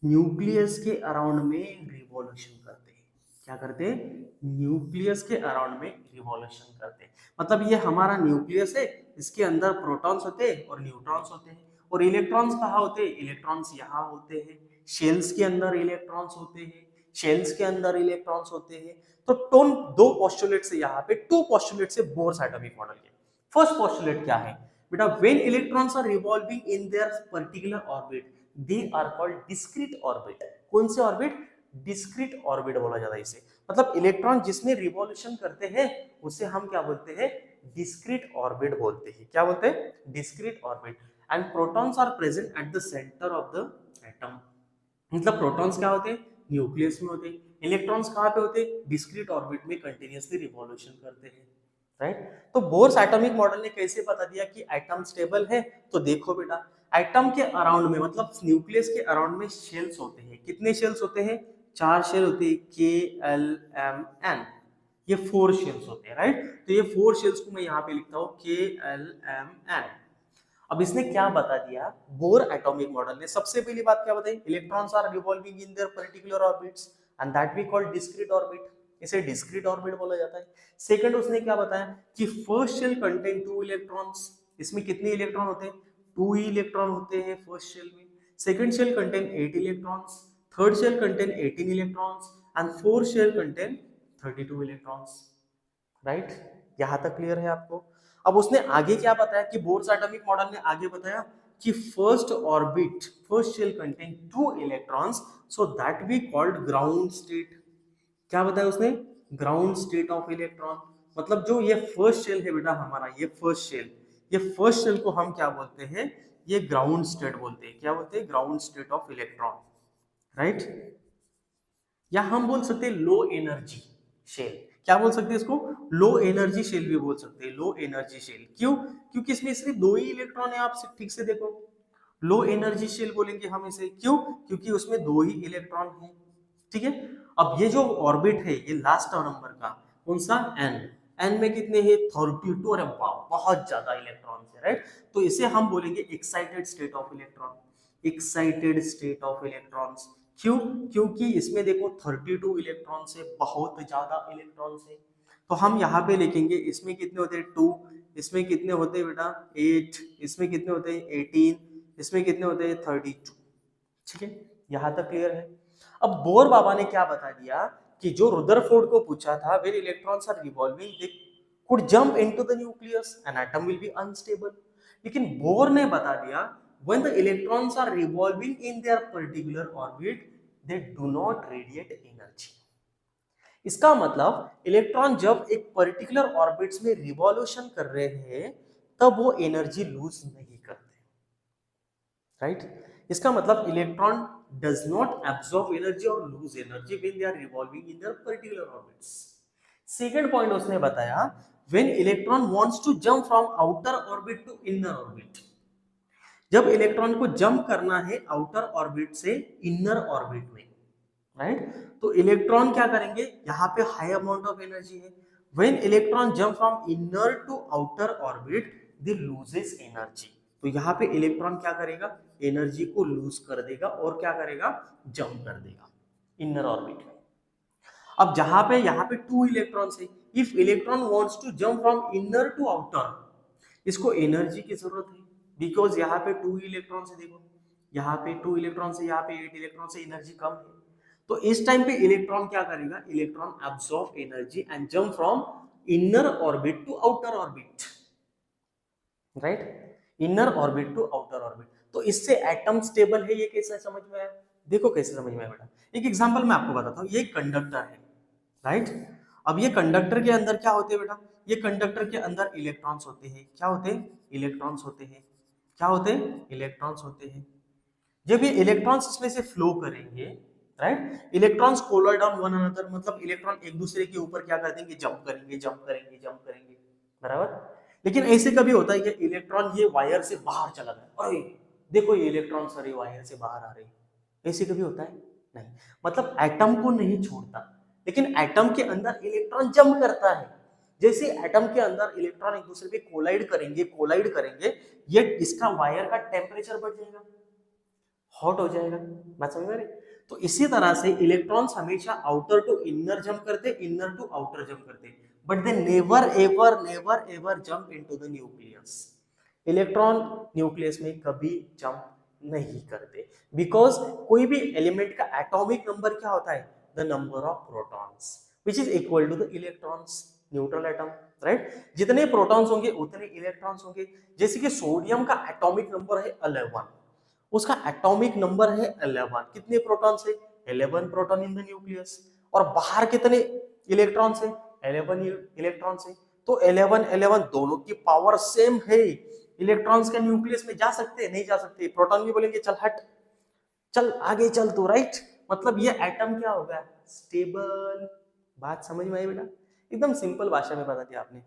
न्यूक्लियस के अराउंड में रिवॉल्यूशन करते हैं। क्या करते हैं? न्यूक्लियस के अराउंड में रिवॉल्यूशन करते हैं। मतलब ये हमारा न्यूक्लियस है, इसके अंदर प्रोटॉन्स होते हैं और न्यूट्रॉन्स होते हैं, और इलेक्ट्रॉन्स कहाँ होते हैं? इलेक्ट्रॉन्स यहाँ होते हैं। शेल्स के अंदर इलेक्ट्रॉन्स होते हैं, शेल्स के अंदर इलेक्ट्रॉन्स होते हैं। तो टोन दो पोस्टुलेट से, यहाँ पे टू पोस्टुलेट से बोर्स एटॉमिक मॉडल के। फर्स्ट पोस्टुलेट क्या है बेटा? When electrons are revolving in their particular orbit they are called discrete orbit. कौन से ऑर्बिट? डिस्क्रीट ऑर्बिट बोला जाता है इसे। मतलब इलेक्ट्रॉन जिसमें रिवॉल्यूशन करते हैं उसे हम क्या बोलते हैं? डिस्क्रीट ऑर्बिट बोलते हैं। क्या बोलते हैं? Discrete orbit. And protons are present at the centre of the atom. मतलब प्रोटॉन्स क्या होते हैं? न्यूक्लियस में होते हैं। इलेक्ट्रॉन्स कहाँ पे होते हैं? डिस्क्रीट ऑर्बिट में कंटिन्यूअसली रिवॉल्यूशन करते हैं, राइट। तो बोर्स एटॉमिक मॉडल ने कैसे बता दिया कि एटम स्टेबल है? तो देखो बेटा, एटम के अराउंड में, मतलब न्यूक्लियस के अराउंड में शेल्स होते हैं। कितने शेल्स होते हैं? 4 शेल होते हैं, KLMN। ये 4 शेल्स होते हैं, राइट। तो ये 4 शेल्स को मैं यहाँ पे लिखता हूँ KLMN। अब इसने क्या बता दिया बोर एटॉमिक मॉडल ने? सबसे पहली बात क्या बताई? Electrons are revolving in their particular orbits and that we call discrete orbit. इसे डिस्क्रीट ऑर्बिट बोला जाता है। सेकंड उसने क्या बताया कि फर्स्ट शेल कंटेन 2 इलेक्ट्रॉन्स। इसमें कितने इलेक्ट्रॉन होते हैं? 2 ही इलेक्ट्रॉन होते हैं फर्स्ट शेल में। Second shell contain 8 electrons, third shell contain 18 electrons and fourth shell contain 32 electrons, right. यहां तक क्लियर है आपको? अब उसने आगे क्या बताया कि बोर्स एटॉमिक मॉडल ने आगे बताया कि first orbit, first shell contain 2 electrons, so that we called ground state. क्या बताया उसने? Ground state of electron. मतलब जो ये फर्स्ट शेल है बेटा हमारा, ये फर्स्ट शेल, ये फर्स्ट शेल को हम क्या बोलते हैं? ये ग्राउंड स्टेट बोलते हैं। क्या बोलते हैं? Ground state of electron, right. या हम बोल सकते हैं लो एनर्जी शेल। क्या बोल सकते हैं इसको? लो एनर्जी शेल भी बोल सकते हैं, लो एनर्जी शेल। क्यों? क्योंकि इसमें सिर्फ 2 ही इलेक्ट्रॉन है। आप ठीक से देखो, लो एनर्जी शेल बोलेंगे हम इसे। क्यों? क्योंकि उसमें 2 ही इलेक्ट्रॉन है, ठीक है। अब ये जो ऑर्बिट है, ये लास्ट नंबर का कौन सा? एन। एन में कितने हैं? 32। अरे वाह, बहुत ज्यादा इलेक्ट्रॉन है, राइट। तो इसे हम बोलेंगे excited state of electron, excited state of electrons. क्यों? क्योंकि इसमें देखो 32 इलेक्ट्रॉन से, बहुत ज्यादा इलेक्ट्रॉन से। तो हम यहाँ पे लिखेंगे इसमें कितने होते हैं? 2। इसमें कितने होते हैं बेटा? 8। इसमें कितने होते हैं? 18। इसमें कितने होते हैं? 32। ठीक है, यहाँ तक क्लियर है? अब बोर बाबा ने क्या बता दिया कि जो रुदरफोर्ड को पूछा था, when electrons are revolving they could jump into the nucleus and atom will be unstable. लेकिन बोर ने बता दिया when the electrons are revolving in their particular orbit they do not radiate energy। इसका मतलब electron जब एक particular orbits में revolution कर रहे हैं तब वो एनर्जी लूज नहीं करते, राइट। इसका मतलब electron does not absorb energy और lose energy when they are revolving in their particular orbits. Second point उसने बताया when electron wants to jump from outer orbit to inner orbit. जब electron को jump करना है outer orbit से inner orbit में, right, तो इलेक्ट्रॉन क्या करेंगे? यहाँ पे हाई अमाउंट ऑफ एनर्जी है। When electron jump from inner to outer orbit they loses energy. तो यहाँ पे इलेक्ट्रॉन क्या करेगा? एनर्जी को लूज कर देगा और क्या करेगा? जंप कर देगा इनर ऑर्बिट में। अब जहां पे यहाँ पे 2 इलेक्ट्रॉन्स है, if electron wants to jump from inner to outer, इसको एनर्जी की जरूरत है बिकॉज यहाँ पे 2 इलेक्ट्रॉन से, देखो यहाँ पे 2 इलेक्ट्रॉन से, यहाँ पे 8 इलेक्ट्रॉन से, एनर्जी कम है। तो इस टाइम पे इलेक्ट्रॉन क्या करेगा? Electron absorb energy and jump from inner orbit to outer orbit, right, inner orbit to outer orbit. तो इससे एटम स्टेबल है, ये कैसे समझ में आया? देखो कैसे समझ में आया बेटा। एक एग्जांपल मैं आपको बताता हूँ। ये कंडक्टर है, राइट। अब ये कंडक्टर के अंदर क्या होते हैं बेटा? ये कंडक्टर के अंदर इलेक्ट्रॉन्स होते हैं। क्या होते हैं? इलेक्ट्रॉन्स होते हैं। क्या होते हैं? इलेक्ट्रॉन्स होते हैं। जब ये इलेक्ट्रॉन्स इसमें से फ्लो करेंगे, right, electrons collar down one another, मतलब इलेक्ट्रॉन एक दूसरे के ऊपर क्या कर देंगे? जंप करेंगे, जंप करेंगे, जंप करेंगे, बराबर। लेकिन ऐसे कभी होता है कि इलेक्ट्रॉन ये वायर से बाहर चला गया, अरे देखो ये इलेक्ट्रॉन सारे वायर से बाहर आ रहे हैं, ऐसे कभी होता है नहीं। मतलब एटम को नहीं छोड़ता, लेकिन एटम के अंदर इलेक्ट्रॉन जंप करता है। जैसे एटम के अंदर इलेक्ट्रॉन एक दूसरे पे कोलाइड करेंगे, ये इसका वायर का टेम्परेचर बढ़ जाएगा, हॉट हो जाएगा। बात समझ में आ रही? तो इसी तरह से इलेक्ट्रॉन्स हमेशा आउटर टू इनर जंप करते, इनर टू आउटर जंप करते, but they never ever jump into the nucleus. Electron nucleus में कभी जंप नहीं करते, बिकॉज कोई भी एलिमेंट का एटॉमिक नंबर क्या होता है, the number of protons which is equal to the electrons. Neutral atom, right? जितने प्रोटॉन्स होंगे उतने इलेक्ट्रॉन्स होंगे। जैसे कि सोडियम का एटॉमिक नंबर है 11, उसका एटॉमिक नंबर है 11, कितने प्रोटॉन्स है, 11 प्रोटॉन इन द न्यूक्लियस। और बाहर कितने इलेक्ट्रॉन्स है, 11 इलेक्ट्रॉन्स है। तो 11 11 दोनों की पावर सेम है। इलेक्ट्रॉन्स के न्यूक्लियस में जा सकते हैं, नहीं जा सकते। प्रोटॉन भी बोलेंगे चल हट, चल आगे चल तू, राइट? मतलब ये एटम क्या होगा, स्टेबल। बात समझ में आई बेटा? एकदम सिंपल भाषा में बता दिया आपने,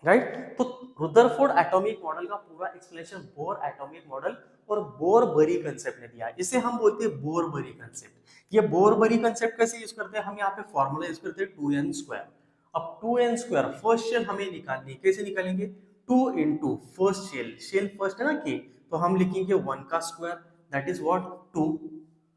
राइट? तो रुदरफोर्ड एटॉमिक मॉडल का पूरा एक्सप्लेनेशन बोर एटॉमिक मॉडल और बोर-बरी कंसेप्ट ने दिया है। इसे हम बोलते हैं बोर-बरी कंसेप्ट। ये बोर-बरी कंसेप्ट कैसे यूज करते हैं, हम यहाँ पे फॉर्मूला यूज करते हैं 2n²। अब 2n² फर्स्ट शेल हमें निकालनी है, कैसे निकालेंगे, 2 into first shell, shell first है ना के, तो हम लिखेंगे 1 का square, that is what 2,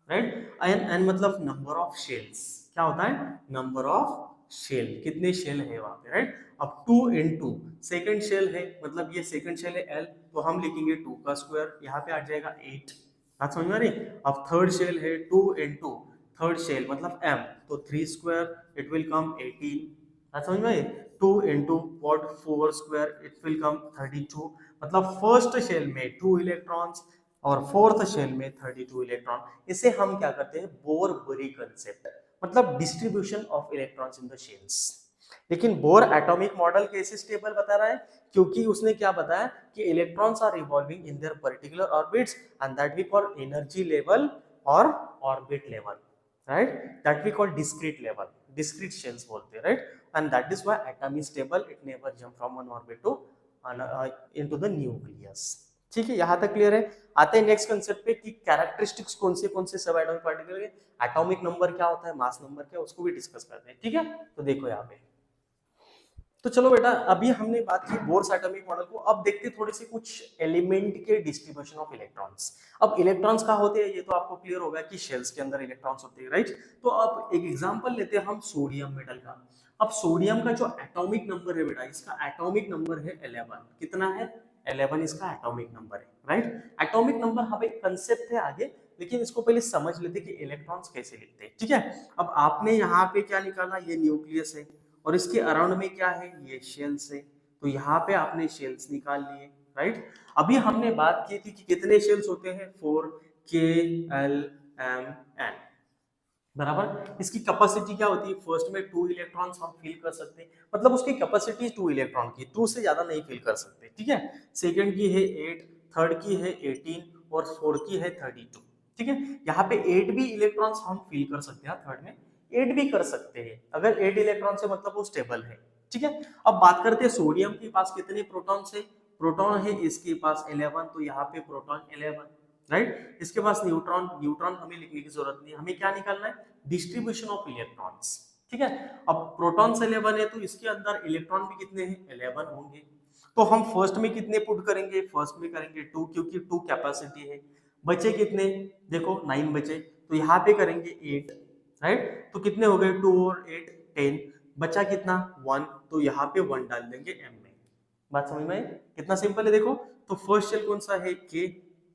right? And मतलब नंबर ऑफ शेल्स क्या होता है, नंबर ऑफ शेल, कितने शेल है वहां पे, राइट? अब 2 into सेकंड शेल है, मतलब ये सेकंड शेल है L, तो हम लिखेंगे 2 का स्क्वायर, यहाँ पे आ जाएगा 8। बात समझ में आ रही? अब थर्ड शेल है 2 into थर्ड शेल मतलब M, तो 3 स्क्वायर इट विल कम 18। बात समझ में आई? 2 into what 4 square it will come 32। मतलब फर्स्ट शेल में 2 इलेक्ट्रॉन्स और फोर्थ शेल में 32 इलेक्ट्रॉन। इसे हम क्या करते हैं, बोर-बरी कंसेप्ट, मतलब distribution of electrons in the shells. लेकिन बोर एटॉमिक मॉडल कैसे स्टेबल बता रहा है, क्योंकि उसने क्या बताया कि electrons are revolving in their particular orbits and that we call energy level और orbit level, right? That we call discrete level, discrete shells बोलते हैं, right? And that is why atom is stable, it never jump from one orbit to into the nucleus. ठीक है, यहां तक clear है? आते हैं नेक्स्ट कंसेप्ट पे कि कैरेक्टरिस्टिक्स कौन से सब एटॉमिक पार्टिकल के, एटॉमिक नंबर क्या होता है, मास नंबर क्या, उसको भी डिस्कस करते हैं। ठीक है, तो देखो यहाँ पे, तो चलो बेटा, अभी हमने बात की बोर्स एटॉमिक मॉडल को, अब देखते हैं थोड़े से कुछ एलिमेंट के डिस्ट्रीब्यूशन ऑफ इलेक्ट्रॉन्स। अब इलेक्ट्रॉन्स कहाँ होते हैं ये तो आपको क्लियर होगा कि शेल्स के अंदर इलेक्ट्रॉन्स होते हैं, राइट? तो अब एक एग्जांपल लेते हैं हम सोडियम मेटल का। अब सोडियम का जो एटॉमिक नंबर है बेटा, इसका एटॉमिक नंबर है 11। कितना है, 11 इसका एटॉमिक नंबर है, राइट? एटॉमिक नंबर हमें कंसेप्ट है आगे, लेकिन इसको पहले समझ लेते कि इलेक्ट्रॉन्स कैसे लिखते हैं। ठीक है, अब आपने यहाँ पे क्या निकाला, ये न्यूक्लियस है और इसके अराउंड में क्या है, ये शेल्स है, तो यहाँ पे आपने शेल्स निकाल लिए, राइट? अभी हमने बात की थी कि कितने शेल्स होते हैं, 4, K L M N, बराबर। इसकी कैपेसिटी क्या होती है, फर्स्ट में 2 इलेक्ट्रॉन्स हम फिल कर सकते हैं, मतलब उसकी कैपेसिटी 2 इलेक्ट्रॉन की, 2 से ज्यादा नहीं फिल कर सकते। ठीक है, सेकंड की है 8, थर्ड की है 18 और फोर्थ की है 32। ठीक है, यहाँ पे 8 भी इलेक्ट्रॉन्स हम फिल कर सकते हैं, थर्ड में 8 भी कर सकते हैं, अगर 8 इलेक्ट्रॉन से मतलब वो स्टेबल है। ठीक है, अब बात करते हैं सोडियम के पास कितने प्रोटॉन्स है, प्रोटॉन है इसके पास 11, तो यहाँ पे प्रोटॉन 11, राइट? इसके पास न्यूट्रॉन, न्यूट्रॉन हमें लिखने की जरूरत नहीं, हमें क्या निकालना है, डिस्ट्रीब्यूशन ऑफ इलेक्ट्रॉन्स। ठीक है, अब प्रोटॉन्स 11 है तो इसके अंदर इलेक्ट्रॉन भी कितने हैं, 11 होंगे। तो हम फर्स्ट में कितने पुट करेंगे, फर्स्ट में करेंगे 2, क्योंकि 2 कैपेसिटी है। बचे कितने, देखो 9 बचे, तो यहाँ पे करेंगे 8, राइट? तो कितने हो गए, 2 और 8 10, बचा कितना 1, तो यहाँ पे 1 डाल देंगे M में। बात समझ में आई? कितना सिंपल है देखो। तो फर्स्ट शेल कौन सा है, K,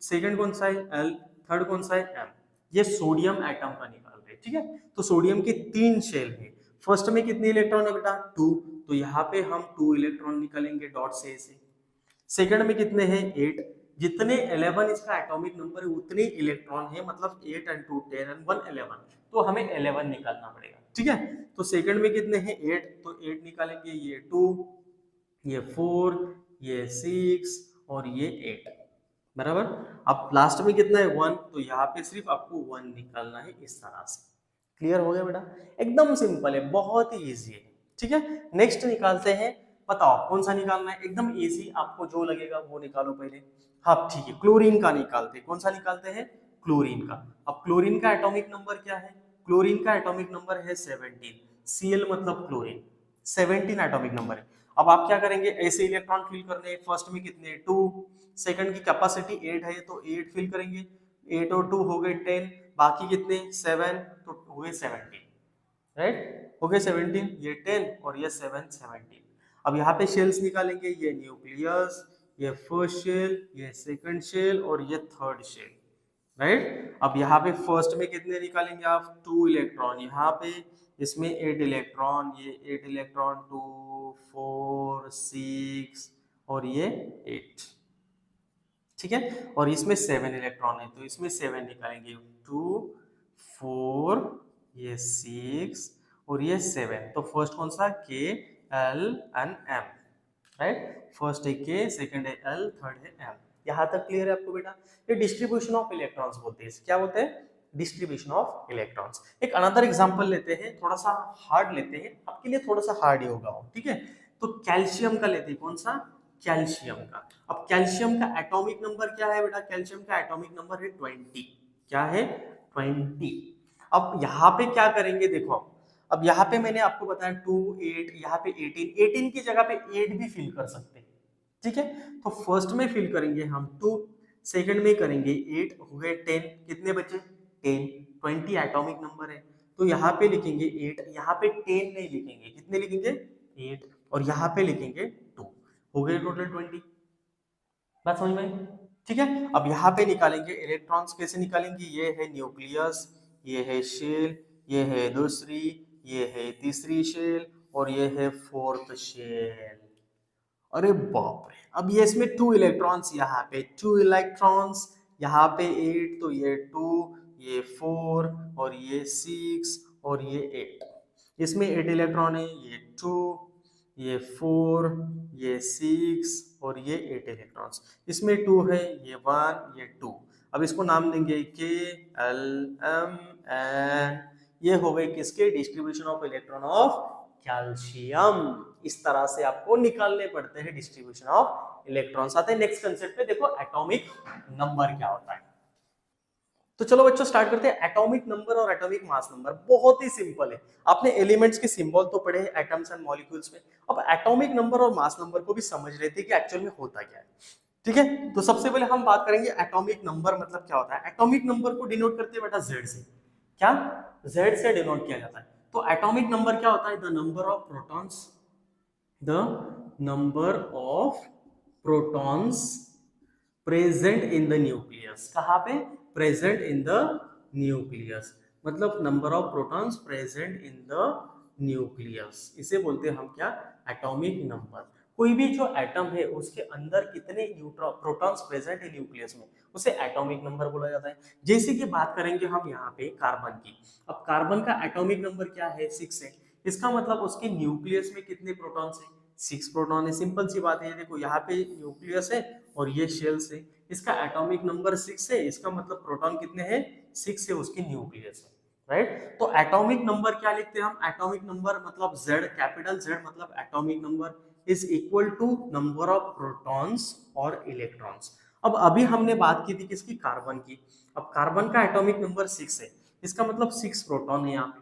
सेकंड कौन सा है L, थर्ड कौन सा है M। ये सोडियम एटम का निकाल रहे हैं। ठीक है, तो सोडियम के 3 शेल है, फर्स्ट में कितने इलेक्ट्रॉन है बेटा, 2, तो यहाँ पे हम 2 इलेक्ट्रॉन निकालेंगे डॉट से। सेकंड में कितने हैं, 8, जितने 11 इसका एटॉमिक नंबर है उतने इलेक्ट्रॉन है, मतलब 8 and 2 10 and 1 11, तो हमें 11 निकालना पड़ेगा। ठीक है, तो सेकंड में कितने हैं, 8, तो 8 निकालेंगे, ये 2, ये 4, ये 6 और ये 8, बराबर। अब लास्ट में कितना है, 1, तो यहाँ पे सिर्फ आपको 1 निकालना है, इस तरह से। क्लियर हो गया बेटा? एकदम सिंपल है, बहुत ही इजी है। ठीक है, नेक्स्ट निकालते हैं बताओ कौन सा निकालना है, एकदम इजी, आपको जो लगेगा वो निकालो पहले। हाँ ठीक है, क्लोरीन का निकालते हैं। कौन सा निकालते हैं? क्लोरीन का। अब क्लोरीन का एटॉमिक नंबर क्या है? क्लोरीन का एटॉमिक नंबर है 17। Cl मतलब क्लोरीन, 17 एटॉमिक नंबर है। अब आप क्या करेंगे, ऐसे इलेक्ट्रॉन फिल करने, फर्स्ट में कितने 2, सेकंड की कैपेसिटी 8 है तो 8 फिल करेंगे, 8 और 2 हो गए 10, बाकी कितने 7, तो हो गए 17, राइट, हो गए 17, ये 10 और ये 7 17। अब यहाँ पे शेल्स निकालेंगे, ये न्यूक्लियस, ये फर्स्ट शेल, ये सेकंड शेल और ये थर्ड शेल, राइट। अब यहाँ पे फर्स्ट में कितने निकालेंगे आप? 2 इलेक्ट्रॉन, यहाँ पे इसमें 8 इलेक्ट्रॉन, ये 8 इलेक्ट्रॉन, 2 4 6 और ये 8, ठीक है। और इसमें 7 इलेक्ट्रॉन है तो इसमें 7 निकालेंगे, 2 4, ये 6 और ये 7। तो फर्स्ट कौन सा? K L N M, right. First है के, सेकंड है एल, थर्ड है एम। यहाँ तक क्लियर है आपको बेटा? ये डिस्ट्रीब्यूशन ऑफ इलेक्ट्रॉन्स बोलते हैं। क्या बोलते हैं? Distribution of electrons. एक अनदर एग्जांपल लेते हैं, थोड़ा सा हार्ड लेते हैं, आपके लिए थोड़ा सा हार्ड ही होगा, ठीक है। तो कैल्शियम का लेते हैं। कौन सा? कैल्शियम का। अब कैल्शियम का एटॉमिक नंबर क्या है बेटा? कैल्शियम का एटॉमिक नंबर है 20। क्या है? 20। अब यहाँ पे क्या करेंगे देखो, अब यहाँ पे मैंने आपको बताया 2 8, यहाँ पे 18, 18 की जगह पे 8 भी फिल कर सकते हैं, ठीक है। तो फर्स्ट में फिल करेंगे हम 2, सेकंड में करेंगे 8, हो गए 10, कितने बचे 10, 20 एटॉमिक नंबर है तो यहाँ पे लिखेंगे 8, यहाँ पे 10 नहीं लिखेंगे, कितने लिखेंगे 8 और यहाँ पे लिखेंगे 2, हो गए टोटल 20। बात समझ में आई? ठीक है। अब यहाँ पे निकालेंगे इलेक्ट्रॉन्स, कैसे निकालेंगे? ये है न्यूक्लियस, ये है शेल, ये है दूसरी, ये है तीसरी शेल और ये है फोर्थ शेल। अरे बाप रे, अब ये इसमें 2 इलेक्ट्रॉन्स, यहाँ पे 2 इलेक्ट्रॉन्स, यहाँ पे 8 तो ये 2, ये 4 और ये 6 और ये 8। इसमें 8 इलेक्ट्रॉन है, ये 2, ये 4, ये 6 और ये 8 इलेक्ट्रॉन्स। इसमें 2 है, ये 1, ये 2। अब इसको नाम देंगे के एल एम एन। ये हो गई किसके? Distribution of electron of calcium. इस तरह से आपको निकालने पड़ते हैं डिस्ट्रीब्यूशन ऑफ इलेक्ट्रॉन्स। आते हैं नेक्स्ट कंसेप्ट पे, देखो एटॉमिक नंबर क्या होता है। तो चलो बच्चों स्टार्ट करते हैं। एटॉमिक नंबर और एटॉमिक मास नंबर बहुत ही सिंपल है। आपने एलिमेंट्स के सिंबल तो पढ़े हैं एटम्स एंड मॉलिक्यूल्स में, अब एटॉमिक नंबर और मास नंबर को भी समझ लेते हैं कि एक्चुअल में होता क्या है, ठीक है। तो सबसे पहले हम बात करेंगे एटॉमिक नंबर मतलब क्या होता है। एटॉमिक नंबर को डिनोट करते हैं बेटा जेड से। क्या? जेड से डिनोट किया जाता है। तो एटॉमिक नंबर क्या होता है? The number of protons, the number of protons present in the nucleus. कहाँ पे? प्रेजेंट इन द न्यूक्लियस, मतलब number of protons present in the nucleus, इसे बोलते हैं हम क्या? Atomic number. कोई भी जो एटम है उसके अंदर कितने प्रोटॉन्स प्रेजेंट है न्यूक्लियस में, उसे एटॉमिक नंबर बोला जाता है। जैसे कि बात करेंगे हम यहाँ पे कार्बन की। अब कार्बन का एटॉमिक नंबर क्या है? 6 है। इसका मतलब उसके न्यूक्लियस में कितने प्रोटॉन्स है? 6 प्रोटॉन है। सिंपल सी बात है, देखो यहाँ पे न्यूक्लियस है और ये शेल्स है, इसका एटॉमिक नंबर 6 है, इसका मतलब प्रोटॉन कितने हैं? 6 है उसकी न्यूक्लियस है, राइट। तो एटॉमिक नंबर क्या लिखते हैं हम? एटॉमिक नंबर मतलब Z, कैपिटल Z मतलब atomic number is equal to number of protons और इलेक्ट्रॉन्स। अब अभी हमने बात की थी किसकी? कार्बन की। अब कार्बन का एटॉमिक नंबर 6 है, इसका मतलब 6 प्रोटॉन है यहाँ पे,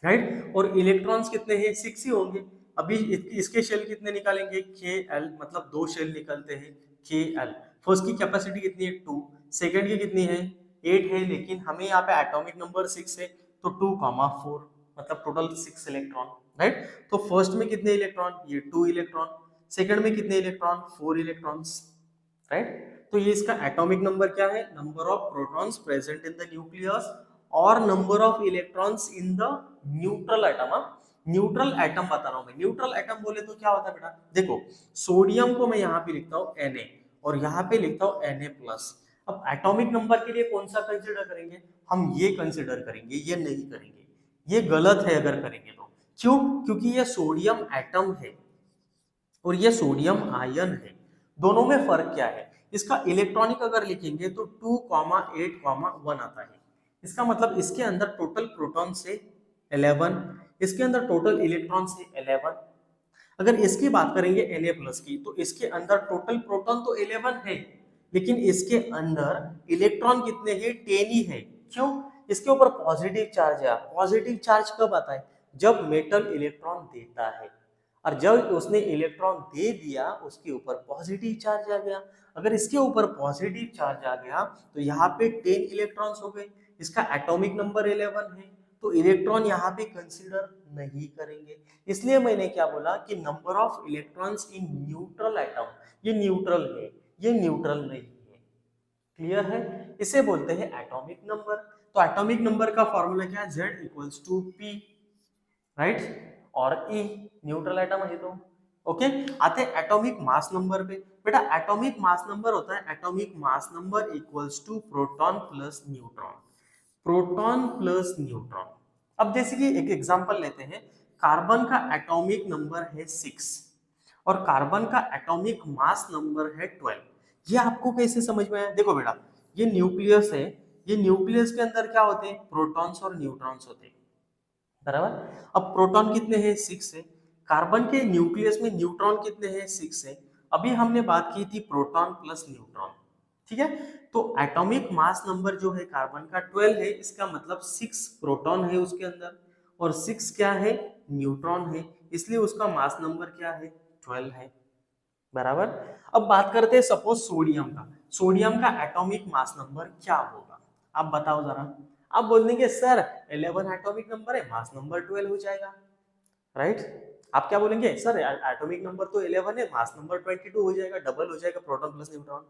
राइट। और इलेक्ट्रॉन्स कितने हैं? 6 ही होंगे। अभी इसके शेल कितने निकालेंगे? के एल, मतलब 2 शेल निकलते हैं के एल। फर्स्ट की कैपेसिटी कितनी है? 2, सेकंड की कितनी है? 8 है, लेकिन हमें यहाँ पे एटॉमिक नंबर 6 है तो 2,4 मतलब टोटल 6 इलेक्ट्रॉन, राइट। तो फर्स्ट में कितने इलेक्ट्रॉन? ये 2 इलेक्ट्रॉन। सेकंड में कितने इलेक्ट्रॉन? 4 electrons, right. तो ये इसका एटॉमिक नंबर क्या है? Number of protons present in the nucleus और number of electrons in the neutral atom. Neutral atom बता रहा हूं मैं। न्यूट्रल एटम बोले तो क्या होता है बेटा? देखो सोडियम को मैं यहाँ पे लिखता हूँ Na और यहाँ पे लिखता हूँ Na+। अब एटॉमिक नंबर के लिए कौन सा कंसिडर करेंगे? हम ये कंसिडर करेंगे, ये नहीं करेंगे, ये गलत है अगर करेंगे तो। क्यों? क्योंकि ये सोडियम एटम है और ये सोडियम आयन है, दोनों में फर्क क्या है? इसका इलेक्ट्रॉनिक अगर लिखेंगे तो 2,8,1 आता है। इसका मतलब इसके अंदर टोटल प्रोटॉन से 11, इसके अंदर टोटल इलेक्ट्रॉन से 11, अगर इसकी बात करेंगे Na+ की, तो इसके अंदर टोटल प्रोटॉन तो 11 है, लेकिन इसके अंदर इलेक्ट्रॉन कितने हैं? 10 ही है। क्यों? इसके ऊपर पॉजिटिव चार्ज है। पॉजिटिव चार्ज कब आता है? जब मेटल इलेक्ट्रॉन देता है, और जब उसने इलेक्ट्रॉन दे दिया उसके ऊपर पॉजिटिव चार्ज आ गया। अगर इसके ऊपर पॉजिटिव चार्ज आ गया तो यहाँ पे 10 इलेक्ट्रॉन्स हो गए, इसका एटॉमिक नंबर 11 है, तो इलेक्ट्रॉन यहाँ पे कंसीडर नहीं करेंगे। इसलिए मैंने क्या बोला कि number of electrons in neutral atom, ये न्यूट्रल है, ये न्यूट्रल नहीं है। क्लियर है? इसे बोलते हैं एटॉमिक नंबर। तो एटॉमिक नंबर का फॉर्मूला क्या है? Z=P, right? और E न्यूट्रल एटम है तो ओके। आते हैं एटॉमिक मास नंबर पे। बेटा एटॉमिक मास नंबर होता है, atomic mass number equals to proton plus neutron, proton plus neutron. अब जैसे कि एक एग्जांपल लेते हैं, कार्बन का एटॉमिक नंबर है 6 और कार्बन का एटॉमिक मास नंबर है 12। ये आपको कैसे समझ में आया? देखो बेटा, ये न्यूक्लियस है, ये न्यूक्लियस के अंदर क्या होते हैं? प्रोटॉन्स और न्यूट्रॉन्स होते हैं, बराबर। अब प्रोटॉन कितने हैं? 6 है। कार्बन के न्यूक्लियस में न्यूट्रॉन कितने हैं? 6 है। अभी हमने बात की थी प्रोटॉन प्लस न्यूट्रॉन, ठीक है। तो एटॉमिक मास नंबर जो है कार्बन का 12 है, इसका मतलब 6 प्रोटॉन है उसके अंदर और 6 क्या है? न्यूट्रॉन है, इसलिए उसका मास नंबर क्या है? 12 है, बराबर। अब बात करते हैं सपोज सोडियम का। सोडियम का एटॉमिक मास नंबर क्या होगा? आप बताओ जरा। आप बोल देंगे सर 11 एटॉमिक नंबर है, मास नंबर 12 हो जाएगा, राइट? आप क्या बोलेंगे? सर एटॉमिक नंबर तो 11 है, मास नंबर 22 हो जाएगा, डबल हो जाएगा प्रोटॉन प्लस न्यूट्रॉन।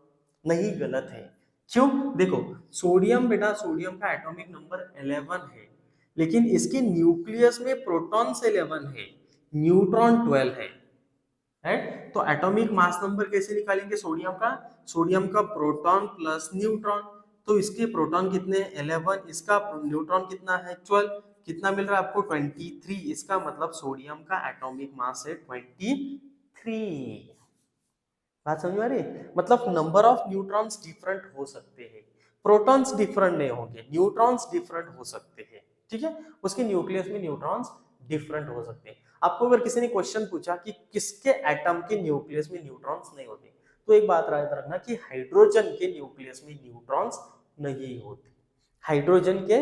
नहीं, गलत है। क्यों? देखो सोडियम, बेटा सोडियम का एटॉमिक नंबर 11 है, लेकिन इसके न्यूक्लियस में प्रोटॉन्स 11 है, न्यूट्रॉन 12 है, राइट? तो एटॉमिक मास नंबर कैसे निकालेंगे सोडियम का? सोडियम का प्रोटॉन प्लस न्यूट्रॉन, तो इसके प्रोटॉन कितने हैं? 11, इसका न्यूट्रॉन कितना है? 12। कितना मिल रहा है आपको? 23। इसका मतलब सोडियम का एटॉमिक मास है 23। बात समझ में आ रही है? मतलब नंबर ऑफ न्यूट्रॉन्स डिफरेंट हो सकते हैं, प्रोटॉन्स डिफरेंट नहीं होंगे, न्यूट्रॉन्स डिफरेंट हो सकते हैं, ठीक है। उसके न्यूक्लियस में न्यूट्रॉन्स डिफरेंट हो सकते हैं। आपको अगर किसी ने क्वेश्चन पूछा कि किसके एटम के न्यूक्लियस में न्यूट्रॉन्स नहीं होते, तो एक बात याद रखना कि हाइड्रोजन के न्यूक्लियस में न्यूट्रॉन्स नहीं होते, हाइड्रोजन के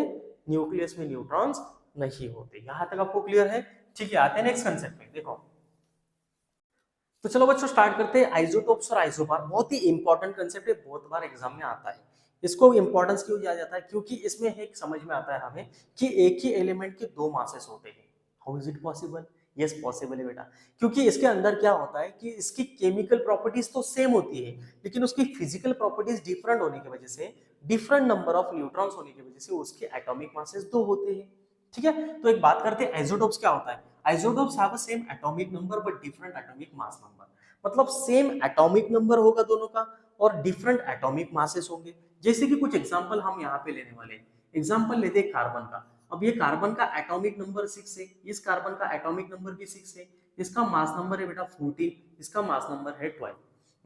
न्यूक्लियस में न्यूट्रॉन्स नहीं होते। यहां तक आपको क्लियर है? ठीक है, आते हैं नेक्स्ट कंसेप्ट में। देखो तो चलो बच्चों स्टार्ट करते हैं। आइसोटोप्स और आइसोबार बहुत ही इंपॉर्टेंट कंसेप्ट है, बहुत बार एग्जाम में आता है। इसको इंपॉर्टेंस क्यों दिया जाता है? क्योंकि इसमें एक समझ में आता है हमें कि एक ही एलिमेंट के दो मासेस होते हैं। How is it possible? Yes possible है बेटा, क्योंकि इसके अंदर क्या होता है कि इसकी केमिकल प्रॉपर्टीज तो सेम होती है, लेकिन उसकी फिजिकल प्रॉपर्टीज डिफरेंट होने की वजह से, डिफरेंट नंबर ऑफ न्यूट्रॉन्स होने की वजह से उसके एटॉमिक मासेस दो होते हैं, ठीक है। तो एक बात करते हैं आइसोटोप्स क्या होता है। Isotopes have a same atomic number but different atomic mass number, मतलब सेम एटॉमिक नंबर होगा दोनों का और डिफरेंट एटॉमिक मासेस होंगे। जैसे कि कुछ एग्जांपल हम यहाँ पे लेने वाले हैं। एग्जांपल लेते हैं कार्बन का। अब ये कार्बन का एटॉमिक नंबर 6 है, इस कार्बन का एटॉमिक नंबर भी 6 है, इसका मास नंबर है बेटा 14, इसका मास नंबर है 12।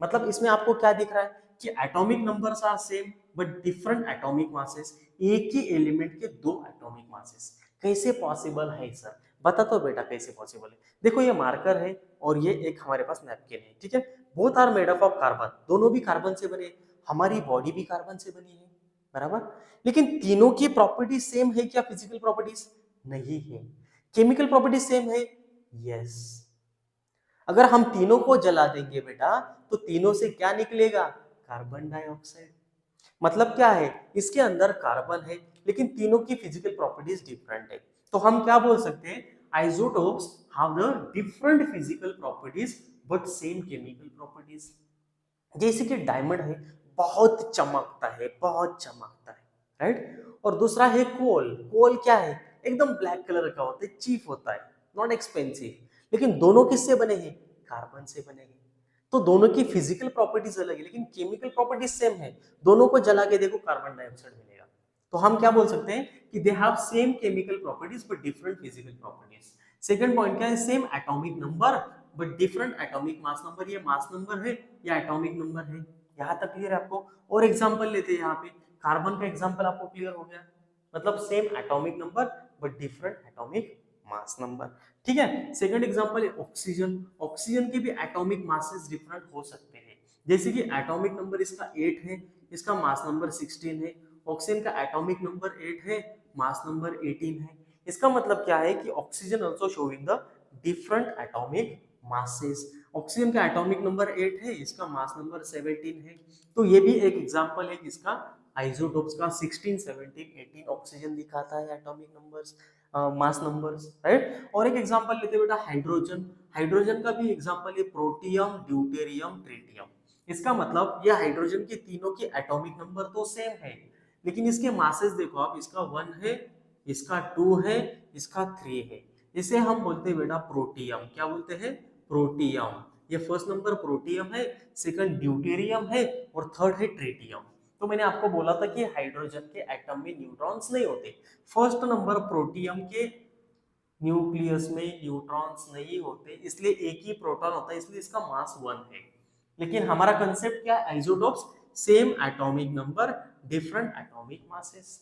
मतलब इसमें आपको क्या दिख रहा है कि atomic numbers are same but different atomic masses, एक ही एलिमेंट के दो एटॉमिक मासेस। कैसे पॉसिबल है सर? बता तो बेटा कैसे पॉसिबल है। देखो ये मार्कर है और ये एक हमारे पास नैपकिन है, ठीक है। Both are made up of carbon, दोनों भी कार्बन से बने, हमारी बॉडी भी कार्बन से बनी है, बराबर। लेकिन तीनों की प्रॉपर्टी सेम है क्या? फिजिकल प्रॉपर्टीज नहीं है। केमिकल प्रॉपर्टीज सेम है, यस। अगर हम तीनों को जला देंगे बेटा तो तीनों से क्या निकलेगा? Carbon dioxide. मतलब क्या है? इसके अंदर कार्बन है लेकिन तीनों की फिजिकल प्रॉपर्टीज डिफरेंट है। तो हम क्या बोल सकते हैं? Isotopes have the different physical properties but same chemical properties. जैसे कि डायमंड है, बहुत चमकता है, बहुत चमकता है, राइट। और दूसरा है कोल। कोल क्या है? एकदम ब्लैक कलर का होता है, चीप होता है, नॉट एक्सपेंसिव। लेकिन दोनों किससे बने हैं? कार्बन से बने हैं। तो दोनों की फिजिकल प्रॉपर्टीज अलग है लेकिन केमिकल प्रॉपर्टीज सेम है। दोनों को जला के देखो कार्बन डाइऑक्साइड मिलेगा। तो हम क्या बोल सकते हैं कि they have same chemical properties but different physical properties. Second point क्या है? Same atomic number but different atomic mass number. ये मास नंबर है या एटॉमिक नंबर है? यहां तक क्लियर है आपको? और एग्जांपल लेते हैं यहाँ पे, कार्बन का एग्जांपल आपको क्लियर हो गया, मतलब same atomic number but different atomic mass number, ठीक है। सेकंड एग्जांपल है ऑक्सीजन। ऑक्सीजन के भी एटॉमिक मासेस डिफरेंट हो सकते हैं, जैसे कि एटॉमिक नंबर इसका 8 है, इसका मास नंबर 16 है। ऑक्सीजन का एटॉमिक नंबर 8 है, मास नंबर 18 है। इसका मतलब क्या है कि oxygen also showing the different atomic masses. Oxygen का एटॉमिक नंबर 8 है, इसका मास नंबर 17 है। तो ये भी एक एग्जांपल है किसका, आइसोटोप्स का। 16, 17, 18 ऑक्सीजन दिखाता है एटॉमिक नंबर्स, मास नंबर्स, राइट। और एक एग्जांपल लेते हैं बेटा हाइड्रोजन। हाइड्रोजन का भी एग्जांपल है प्रोटियम, ड्यूटेरियम, ट्रिटियम। इसका मतलब ये हाइड्रोजन के तीनों के एटॉमिक नंबर तो सेम है, लेकिन इसके मासेस देखो आप, इसका 1 है, इसका 2 है, इसका 3 है। इसे हम बोलते हैं बेटा प्रोटियम। क्या बोलते हैं, प्रोटियम। ये फर्स्ट नंबर प्रोटियम है, सेकंड ड्यूटेरियम है और थर्ड है ट्रिटियम। तो मैंने आपको बोला था कि हाइड्रोजन के एटम में न्यूट्रॉन्स नहीं होते। फर्स्ट नंबर प्रोटियम के न्यूक्लियस में न्यूट्रॉन्स नहीं होते, इसलिए एक ही प्रोटॉन होता है, इसलिए इसका मास 1 है। लेकिन हमारा कंसेप्ट क्या है, isotopes, same atomic number, different atomic masses.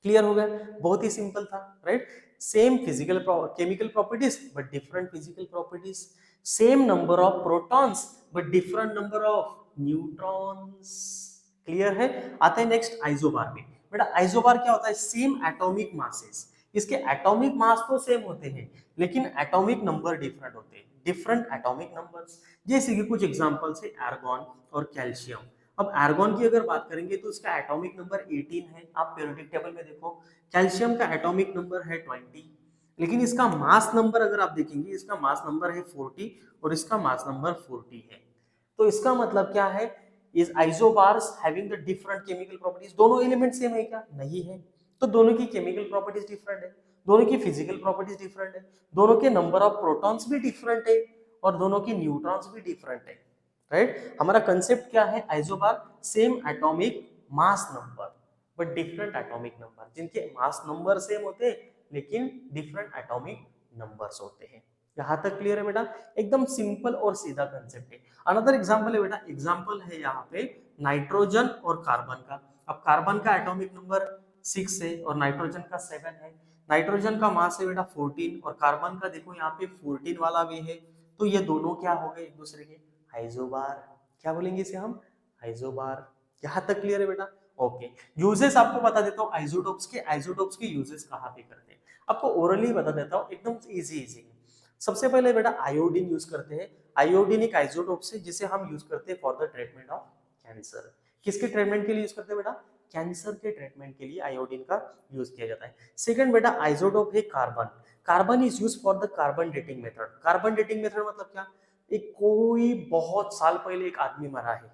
Clear हो गया, बहुत ही सिंपल था, right. Same physical chemical properties but different physical properties, same number of protons but different number of neutrons. Clear है। आते हैं नेक्स्ट आइसोबार में। बेटा आइसोबार क्या होता है, सेम एटॉमिक मासेस। इसके एटॉमिक मास तो सेम होते हैं, लेकिन एटॉमिक नंबर डिफरेंट होते हैं, डिफरेंट एटॉमिक नंबर्स। जैसे कि कुछ एग्जांपल्स है आर्गन और कैल्शियम। अब आर्गन की अगर बात करेंगे तो इसका एटॉमिक नंबर 18 है, आप पीरियोडिक टेबल में देखो। कैल्शियम का एटॉमिक नंबर है 20, लेकिन इसका मास नंबर अगर आप देखेंगे, इसका मास नंबर है 40 और इसका मास नंबर 40 है। तो इसका मतलब क्या है, is isobars having the different chemical properties. दोनों एलिमेंट सेम है क्या, नहीं है। तो दोनों की केमिकल प्रॉपर्टीज डिफरेंट है, दोनों की फिजिकल प्रॉपर्टीज डिफरेंट है, दोनों के नंबर ऑफ प्रोटॉन्स भी डिफरेंट है और दोनों की न्यूट्रॉन्स भी डिफरेंट है, राइट। हमारा कंसेप्ट क्या है, isobar, same atomic mass number but different atomic number, जिनके मास नंबर सेम होते हैं लेकिन डिफरेंट एटॉमिक नंबर्स होते हैं। यहां तक क्लियर है बेटा, एकदम सिंपल और सीधा कंसेप्ट है। अनदर एग्जांपल है बेटा, एग्जांपल है यहाँ पे नाइट्रोजन और कार्बन का। अब कार्बन का एटॉमिक नंबर 6 है और नाइट्रोजन का 7 है। नाइट्रोजन का मास है बेटा 14 और कार्बन का देखो यहाँ पे 14 वाला भी है। तो ये दोनों क्या हो गए एक दूसरे के आइसोबार। क्या बोलेंगे इसे हम, आइसोबार। यहाँ तक क्लियर है बेटा, ओके। यूजेस आपको बता देता हूँ आइसोटोप्स के। आइसोटोप्स के यूजेस कहाँ पे करते हैं आपको ओरली बता देता हूँ, एकदम इजी इजी। सबसे पहले बेटा आयोडीन यूज करते हैं। आयोडीन एक आइसोटोप है जिसे हम यूज करते हैं for the treatment of cancer. किसके ट्रीटमेंट के लिए यूज करते हैं बेटा, कैंसर के ट्रीटमेंट के लिए आयोडीन का यूज किया जाता है। सेकंड बेटा आइसोटोप है carbon. Carbon is use for the carbon dating method. Carbon dating method मतलब क्या, एक कोई बहुत साल पहले एक आदमी मरा है,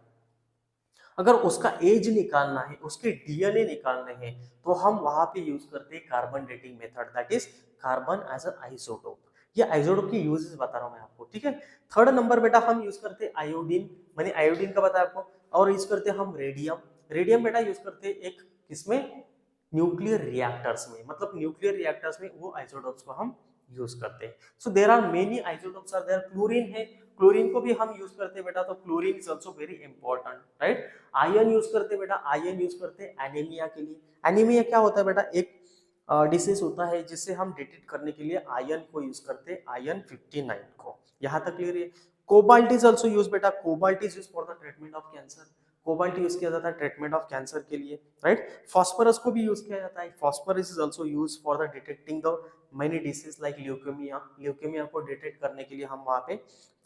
अगर उसका एज निकालना है, उसके डीएनए निकालने हैं, तो हम वहां पे यूज करते हैं carbon dating method, that is carbon as a isotope. ये आइसोटोप की यूजेस बता रहा हूं मैं आपको, ठीक है। थर्ड नंबर बेटा हम यूज करते हैं आयोडीन, मैंने आयोडीन का बताया आपको। और यूज करते हैं हम रेडियम। रेडियम बेटा यूज करते हैं एक किसमें, न्यूक्लियर रिएक्टर्स में, मतलब न्यूक्लियर रिएक्टर्स में वो आइसोटोप्स को हम यूज करते हैं। So there are many isotopes are there. Chlorine है, क्लोरीन को भी हम यूज करते हैं बेटा, तो chlorine is also very important, right. Iron use करते हैं बेटा, आयरन यूज करते हैं एनीमिया के लिए। एनीमिया क्या होता है बेटा, एक डिसीज होता है जिससे हम डिटेक्ट करने के लिए आयरन को यूज करते हैं, आयरन 59 को। यहाँ तक क्लियर है। कोबाल्ट इज आल्सो यूज बेटा, cobalt is use for the treatment of cancer. Cobalt use किया जाता है ट्रीटमेंट ऑफ कैंसर के लिए, राइट। फास्फोरस को भी यूज किया जाता है। Phosphorus is also use for the detecting the many disease like leukaemia. Leukaemia को डिटेक्ट करने के लिए हम वहां पे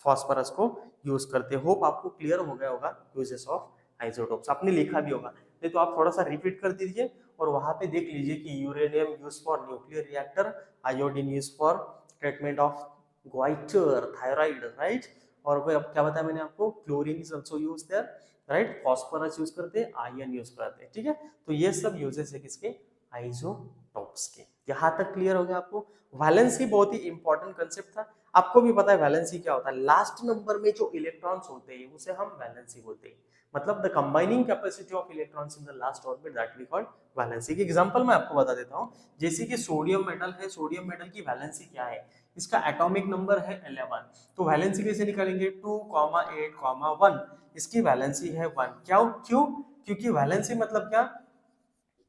फास्फोरस को यूज करते हैं। होप आपको क्लियर हो गया होगा यूजेस ऑफ आइसोटोप्स, आपने लिखा भी होगा, नहीं तो आप थोड़ा सा रिपीट कर दीजिए और वहां पे देख लीजिए कि uranium use for nuclear reactor, iodine use for treatment of goitre, thyroid, right. और अब क्या बताया मैंने आपको, chlorine is also use their, right. Phosphorus use करते हैं, आयरन यूज करते हैं, ठीक है। तो ये सब यूजेस है किसके, आइसोटोप्स के। यहाँ तक क्लियर हो गया आपको। वैलेंसी बहुत ही इंपॉर्टेंट कंसेप्ट था, आपको भी पता है वैलेंसी क्या होता है। लास्ट नंबर में जो इलेक्ट्रॉन्स होते हैं उसे हम वैलेंसी बोलते हैं, मतलब the combining capacity of electrons in the last orbit, that we called valency. की एग्जांपल मैं आपको बता देता हूं, जैसे कि सोडियम मेटल है, सोडियम मेटल की वैलेंसी क्या है, इसका एटॉमिक नंबर है 11। तो वैलेंसी कैसे निकालेंगे, 2, 8, 1, इसकी वैलेंसी है 1। क्यों, क्योंकि वैलेंसी मतलब क्या,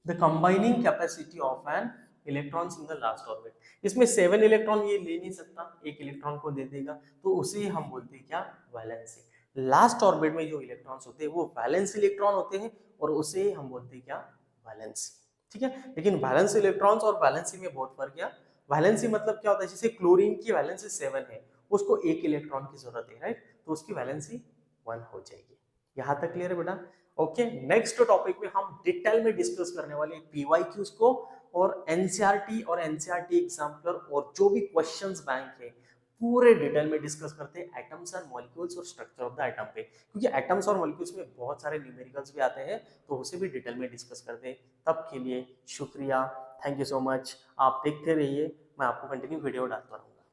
the combining capacity of an electrons in the last orbit. इसमें 7 इलेक्ट्रॉन ये ले नहीं सकता, एक इलेक्ट्रॉन को दे देगा, तो उसे हम बोलते हैं क्या, वैलेंसी। लास्ट ऑर्बिट में जो इलेक्ट्रॉन्स होते हैं वो वैलेंस इलेक्ट्रॉन होते हैं और उसे हम बोलते हैं क्या, वैलेंसी। ठीक है, लेकिन वैलेंस इलेक्ट्रॉन्स और वैलेंसी में बहुत फर्क है। वैलेंसी मतलब क्या होता है, जैसे क्लोरीन की वैलेंसी 7 है, उसको एक इलेक्ट्रॉन की जरूरत है, राइट, तो उसकी वैलेंसी 1 हो जाएगी। यहां तक क्लियर है बेटा? ओके, नेक्स्ट टॉपिक में हम डिटेल में डिस्कस करने वाले पीवाईक्यूज को और एनसीईआरटी और एनसीईआरटी एग्जाम्पलर और जो भी क्वेश्चंस बैंक है पूरे डिटेल में डिस्कस करते हैं एटम्स एंड मॉलिक्यूल्स और स्ट्रक्चर ऑफ द एटम पे, क्योंकि एटम्स और मॉलिक्यूल्स में बहुत सारे न्यूमेरिकल्स भी आते हैं, तो उसे भी डिटेल में डिस्कस करते हैं। तब के लिए शुक्रिया, थैंक यू सो मच। आप देखते रहिए, मैं आपको कंटिन्यू वीडियो डालता रहूँगा।